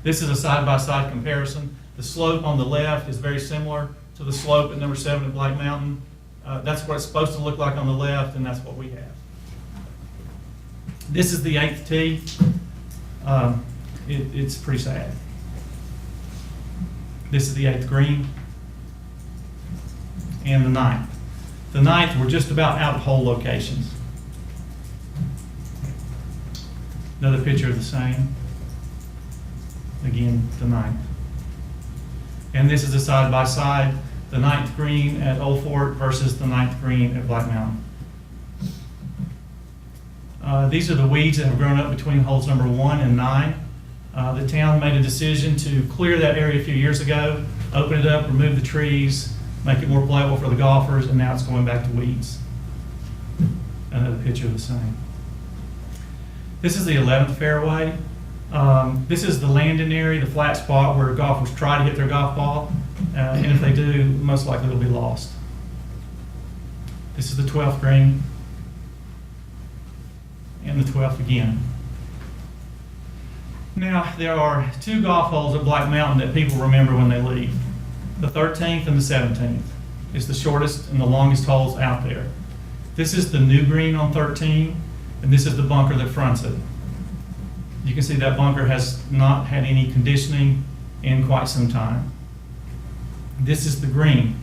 This is a side-by-side comparison. The slope on the left is very similar to the slope at number 7 at Black Mountain. That's what it's supposed to look like on the left, and that's what we have. This is the 8th tee. It's pretty sad. This is the 8th green. And the 9th. The 9th, we're just about out of hole locations. Another picture of the same. Again, the 9th. And this is a side-by-side, the 9th green at Old Fort versus the 9th green at Black Mountain. These are the weeds that have grown up between holes number 1 and 9. The town made a decision to clear that area a few years ago, open it up, remove the trees, make it more playable for the golfers, and now it's going back to weeds. Another picture of the same. This is the 11th fairway. This is the landing area, the flat spot where golfers try to hit their golf ball, and if they do, most likely it'll be lost. This is the 12th green, and the 12th again. Now, there are 2 golf holes at Black Mountain that people remember when they leave. the 13th and the 17th. It's the shortest and the longest holes out there. This is the new green on 13, and this is the bunker that fronts it. You can see that bunker has not had any conditioning in quite some time. This is the green.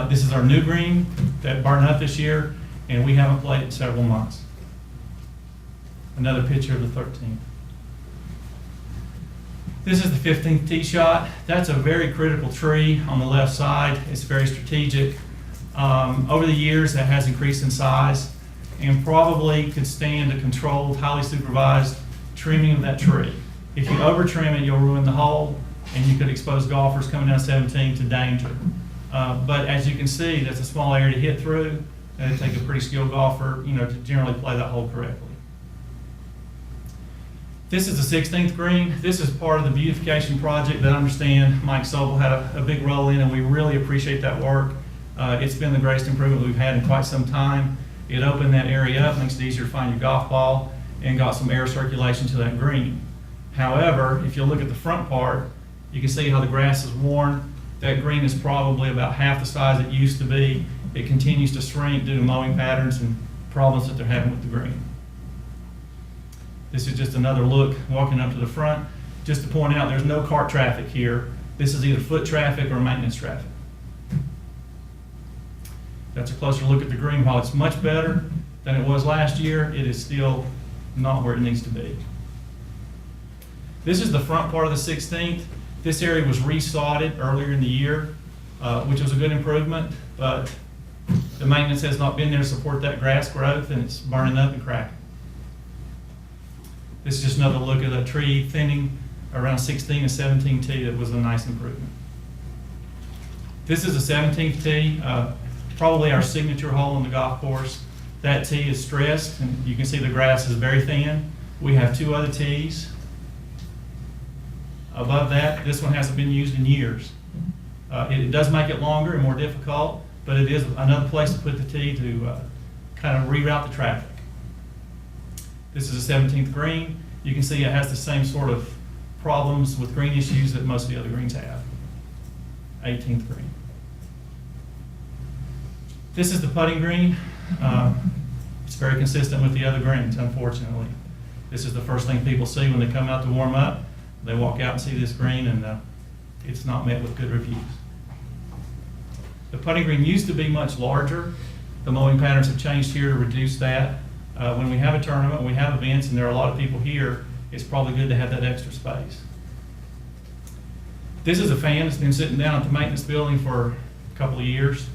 This is our new green that burned up this year, and we haven't played it in several months. Another picture of the 13th. This is the 15th tee shot. That's a very critical tree on the left side. It's very strategic. Over the years, that has increased in size and probably could stand a controlled, highly supervised trimming of that tree. If you over trim it, you'll ruin the hole, and you could expose golfers coming down 17 to danger. But as you can see, that's a small area to hit through, and it'd take a pretty skilled golfer, to generally play that hole correctly. This is the 16th green. This is part of the beautification project that I understand Mike Sobel had a big role in, and we really appreciate that work. It's been the greatest improvement we've had in quite some time. It opened that area up, makes it easier to find your golf ball, and got some air circulation to that green. However, if you look at the front part, you can see how the grass is worn. That green is probably about half the size it used to be. It continues to shrink due to mowing patterns and problems that they're having with the green. This is just another look walking up to the front. Just to point out, there's no cart traffic here. This is either foot traffic or maintenance traffic. That's a closer look at the green. While it's much better than it was last year, it is still not where it needs to be. This is the front part of the 16th. This area was resodded earlier in the year, which was a good improvement, but the maintenance has not been there to support that grass growth, and it's burning up and cracking. This is just another look at that tree thinning around 16 and 17 tee. That was a nice improvement. This is the 17th tee, probably our signature hole on the golf course. That tee is stressed, and you can see the grass is very thin. We have two other tees. Above that, this one hasn't been used in years. It does make it longer and more difficult, but it is another place to put the tee to kind of reroute the traffic. This is a 17th green. You can see it has the same sort of problems with green issues that most of the other greens have. 18th green. This is the putting green. It's very consistent with the other greens, unfortunately. This is the first thing people see when they come out to warm up. They walk out and see this green, and it's not met with good reviews. The putting green used to be much larger. The mowing patterns have changed here to reduce that. When we have a tournament, we have events, and there are a lot of people here, it's probably good to have that extra space. This is a fan that's been sitting down at the maintenance building for a couple of years.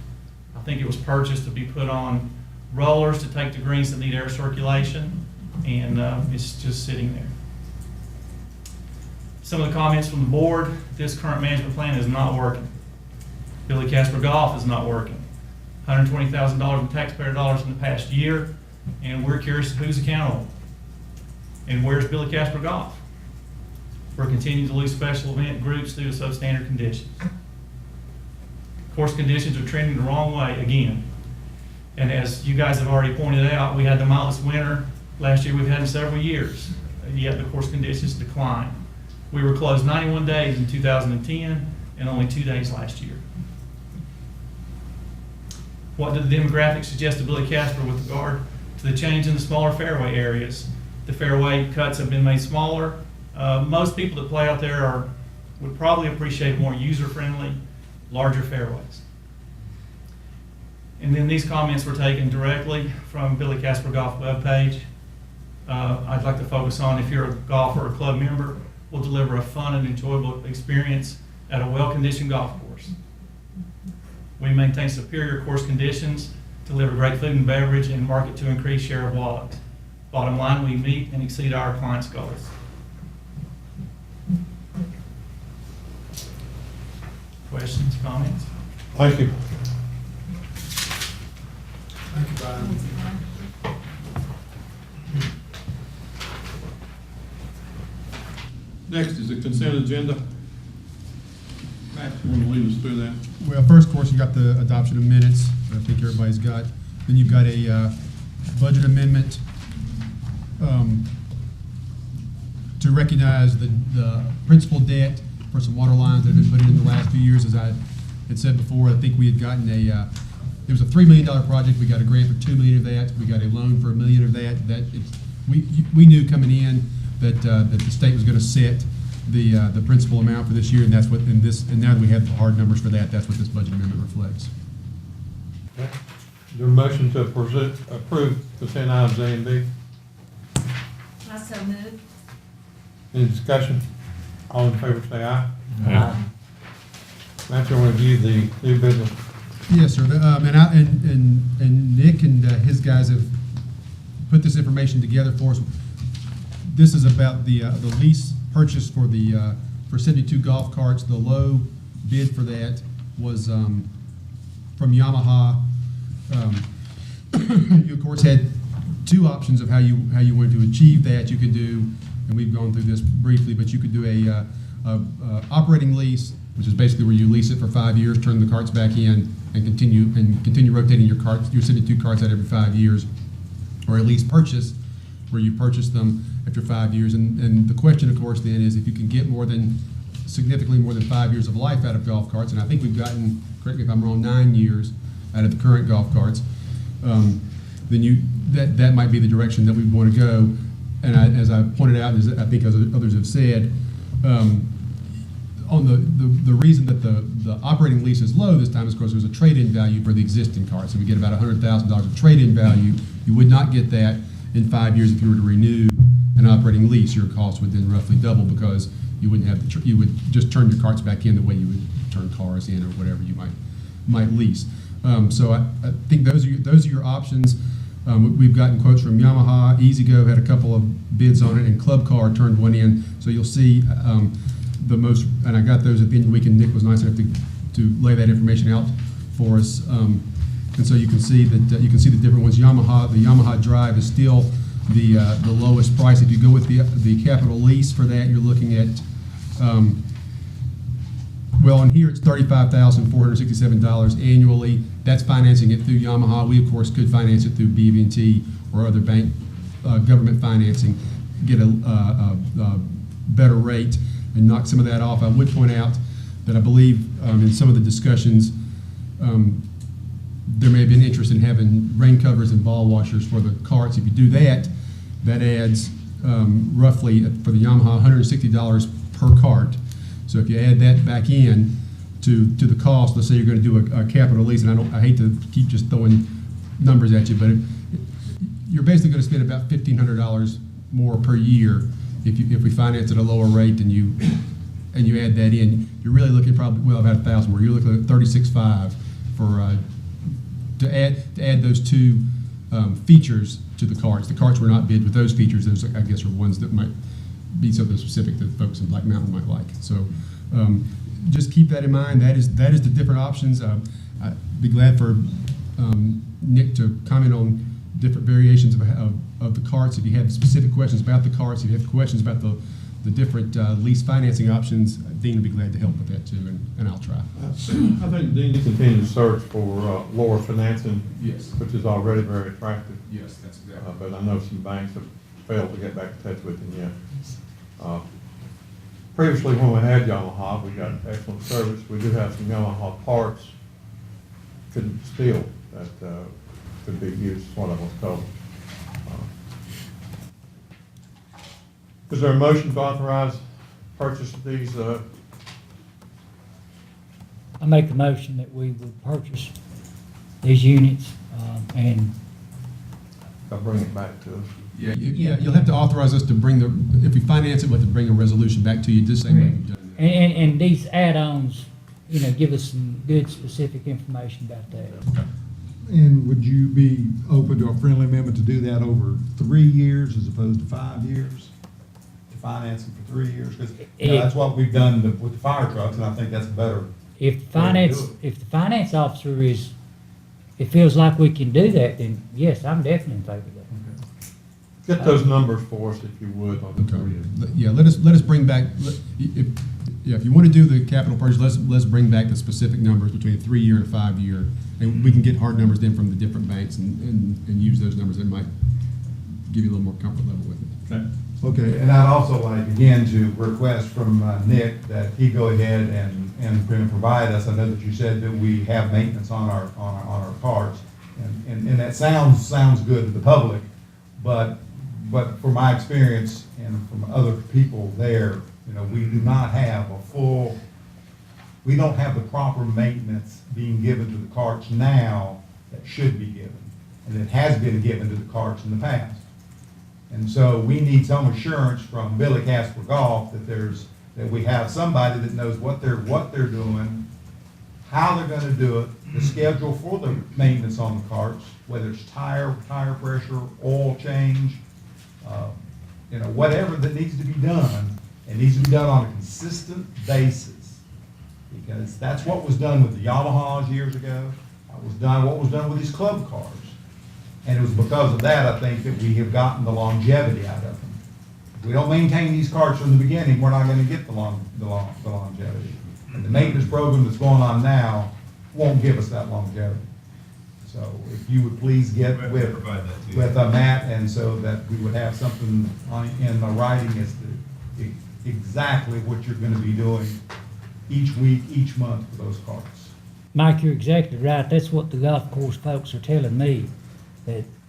I think it was purchased to be put on rollers to take the greens that need air circulation, and it's just sitting there. Some of the comments from the board: this current management plan is not working. Billy Casper Golf is not working. $120,000 in taxpayer dollars in the past year, and we're curious who's accountable. And where's Billy Casper Golf? We're continuing to lose special event groups due to substandard conditions. Course conditions are trending the wrong way again. And as you guys have already pointed out, we had the mildest winter last year we've had in several years, yet the course conditions declined. We were closed 91 days in 2010 and only 2 days last year. What do the demographics suggest to Billy Casper with regard to the change in the smaller fairway areas? The fairway cuts have been made smaller. Most people that play out there would probably appreciate more user-friendly, larger fairways. And then these comments were taken directly from Billy Casper Golf webpage. I'd like to focus on, if you're a golfer or club member, we'll deliver a fun and enjoyable experience at a well-conditioned golf course. We maintain superior course conditions, deliver great food and beverage, and market to increase share of wallet. Bottom line, we meet and exceed our clients' goals. Questions, comments? Thank you. Thank you, Brian. Next is the consent agenda. Matt, you want to lead us through that? Well, first, of course, you got the adoption of minutes, that I think everybody's got. Then you've got a budget amendment to recognize the principal debt for some water lines that have been put in the last few years. As I had said before, I think we had gotten it was a $3 million project. We got a grant for $2 million of that. We got a loan for $1 million of that. We knew coming in that the state was going to set the principal amount for this year, and that's what and now that we have the hard numbers for that, that's what this budget amendment reflects. Okay. Is there a motion to approve consent items A and B? I so moved. Any discussion? All in favor say aye. Aye. Matt, you want to review the new business? Yes, sir. And Nick and his guys have put this information together for us. This is about the lease purchase for 72 golf carts. The low bid for that was from Yamaha. You of course had two options of how you wanted to achieve that. You could do, and we've gone through this briefly, but you could do a operating lease, which is basically where you lease it for 5 years, turn the carts back in, and continue rotating your 72 carts out every 5 years, or a lease purchase, where you purchase them after 5 years. And the question, of course, then is if you can get significantly more than 5 years of life out of golf carts, and I think we've gotten, correct me if I'm wrong, 9 years out of the current golf carts, then that might be the direction that we want to go. And as I pointed out, as I think as others have said, on the reason that the operating lease is low this time is because there's a trade-in value for the existing carts. So we get about $100,000 of trade-in value. You would not get that in 5 years if you were to renew an operating lease. Your cost would then roughly double because you wouldn't have you would just turn your carts back in the way you would turn cars in or whatever you might lease. So I think those are your options. We've gotten quotes from Yamaha. EasyGo had a couple of bids on it, and Club Car turned one in. So you'll see the most, and I got those at the end of the week, and Nick was nice enough to lay that information out for us. And so you can see that the different ones. The Yamaha Drive is still the lowest price. If you go with the capital lease for that, you're looking at well, in here it's $35,467 annually. That's financing it through Yamaha. We of course could finance it through BB&T or other bank government financing, get a better rate and knock some of that off. I would point out that I believe in some of the discussions there may have been interest in having rain covers and ball washers for the carts. If you do that, that adds roughly for the Yamaha $160 per cart. So if you add that back in to the cost, let's say you're going to do a capital lease, and I hate to keep just throwing numbers at you, but you're basically going to spend about $1,500 more per year if we finance at a lower rate and you add that in. You're really looking probably about $1,000 more. You're looking at $36,500 for to add those two features to the carts. The carts were not bid with those features. Those I guess are ones that might be something specific that folks in Black Mountain might like. So just keep that in mind. That is the different options. I'd be glad for Nick to comment on different variations of the carts. If you have specific questions about the carts, if you have questions about the different lease financing options, Dean would be glad to help with that too, and I'll try. I think Dean continues to search for lower financing, Yes. which is already very attractive. Yes, that's exactly. But I know some banks have failed to get back in touch with him yet. Previously, when we had Yamaha, we got excellent service. We do have some Yamaha parts still that could be used, is what I was told. Is there a motion to authorize purchase of these? I make a motion that we would purchase these units, and I'll bring it back to us. Yeah, you'll have to authorize us to if we finance it, we'll have to bring a resolution back to you the same way we've done that. and these add-ons, give us some good specific information about that. And would you be open to a friendly amendment to do that over 3 years as opposed to 5 years? To finance it for 3 years? Because that's what we've done with the fire trucks, and I think that's better. If the finance officer it feels like we can do that, then yes, I'm definitely in favor of that. Get those numbers for us if you would. Okay. Yeah, let us bring back. If you want to do the capital purchase, let's bring back the specific numbers between a 3-year and a 5-year, and we can get hard numbers then from the different banks and use those numbers that might give you a little more comfort level with it. Okay. Okay, and I'd also like, again, to request from Nick that he go ahead and provide us, I know that you said that we have maintenance on our cars, and that sounds good to the public, but from my experience and from other people there, you know, we do not have we don't have the proper maintenance being given to the carts now that should be given, and it has been given to the carts in the past. And so we need some assurance from Billy Casper Golf that we have somebody that knows what they're doing, how they're gonna do it, the schedule for the maintenance on the carts, whether it's tire pressure, oil change, you know, whatever that needs to be done, it needs to be done on a consistent basis. Because that's what was done with the Yamahas years ago. What was done with these club cars. And it was because of that, I think, that we have gotten the longevity out of them. If we don't maintain these cars from the beginning, we're not gonna get the longevity. And the maintenance program that's going on now won't give us that longevity. So if you would please get with Matt, and so that we would have something in the writing as to exactly what you're gonna be doing each week, each month for those cars. Mike, you're exactly right. That's what the golf course folks are telling me.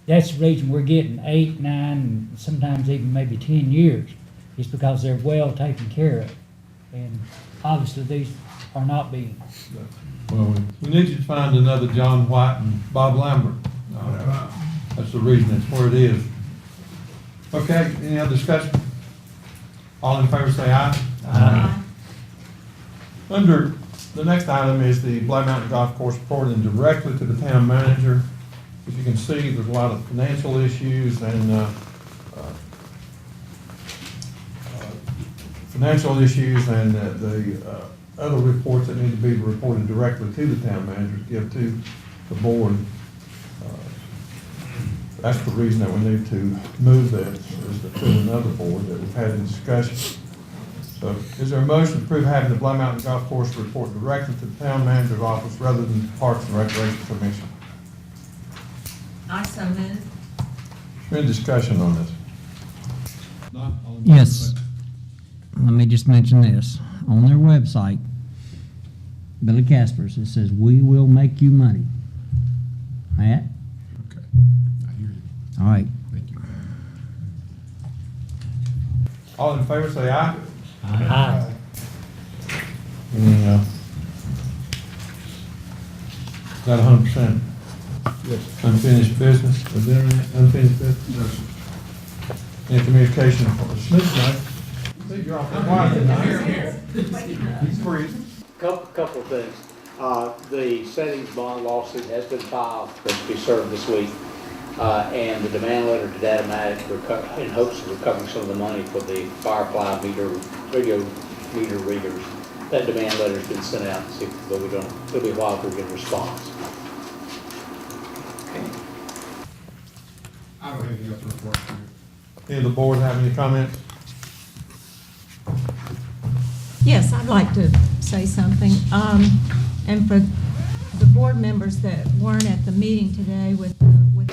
That's the reason we're getting 8, 9, and sometimes even maybe 10 years. It's because they're well taken care of. And obviously these are not being. Well, we need you to find another John White and Bob Lambert. That's the reason it's where it is. Okay, any other discussion? All in favor say aye. Aye. Under, the next item is the Black Mountain Golf Course reporting directly to the town manager. As you can see, there's a lot of financial issues and the other reports that need to be reported directly to the town manager to give to the board. That's the reason that we need to move this, is to another board that we've had in discussion. So is there a motion to approve having the Black Mountain Golf Course report directly to the town manager's office rather than the Parks and Recreation Commission? I so move. Is there any discussion on this? Yes. Let me just mention this. On their website, Billy Casper's, it says, "We will make you money." Matt? Okay, I hear you. All right. Thank you. All in favor say aye. Aye. Any, is that 100%? Yes. Unfinished business? Is there any unfinished business? No, sir. Any communication from the Smith tonight? See, you're off the quiet. He's free. Couple of things. The savings bond lawsuit has been filed, supposed to be served this week. And the demand letter to Datamatic in hopes of recovering some of the money for the Firefly radio meter readers. That demand letter's been sent out, but it'll be a while before we get a response. I don't have anything else to report to you. Any of the board have any comments? Yes, I'd like to say something. And for the board members that weren't at the meeting today with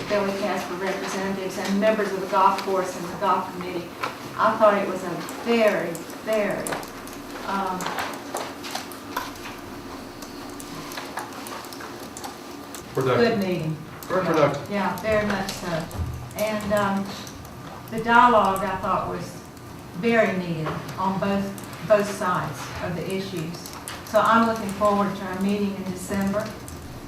Billy Casper representatives and members of the golf course and the golf committee, I thought it was a very, very good meeting. Very productive. Yeah, very much so. And the dialogue, I thought, was very needed on both sides of the issues. So I'm looking forward to our meeting in December.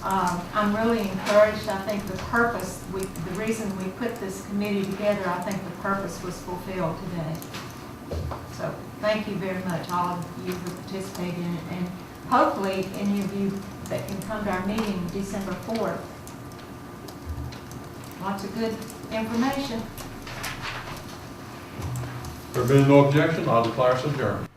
I'm really encouraged. I think the purpose, the reason we put this committee together, I think the purpose was fulfilled today. So thank you very much, all of you who participated in it. And hopefully, any of you that can come to our meeting December 4th. Lots of good information. There being no objection, I'll declare us adjourned.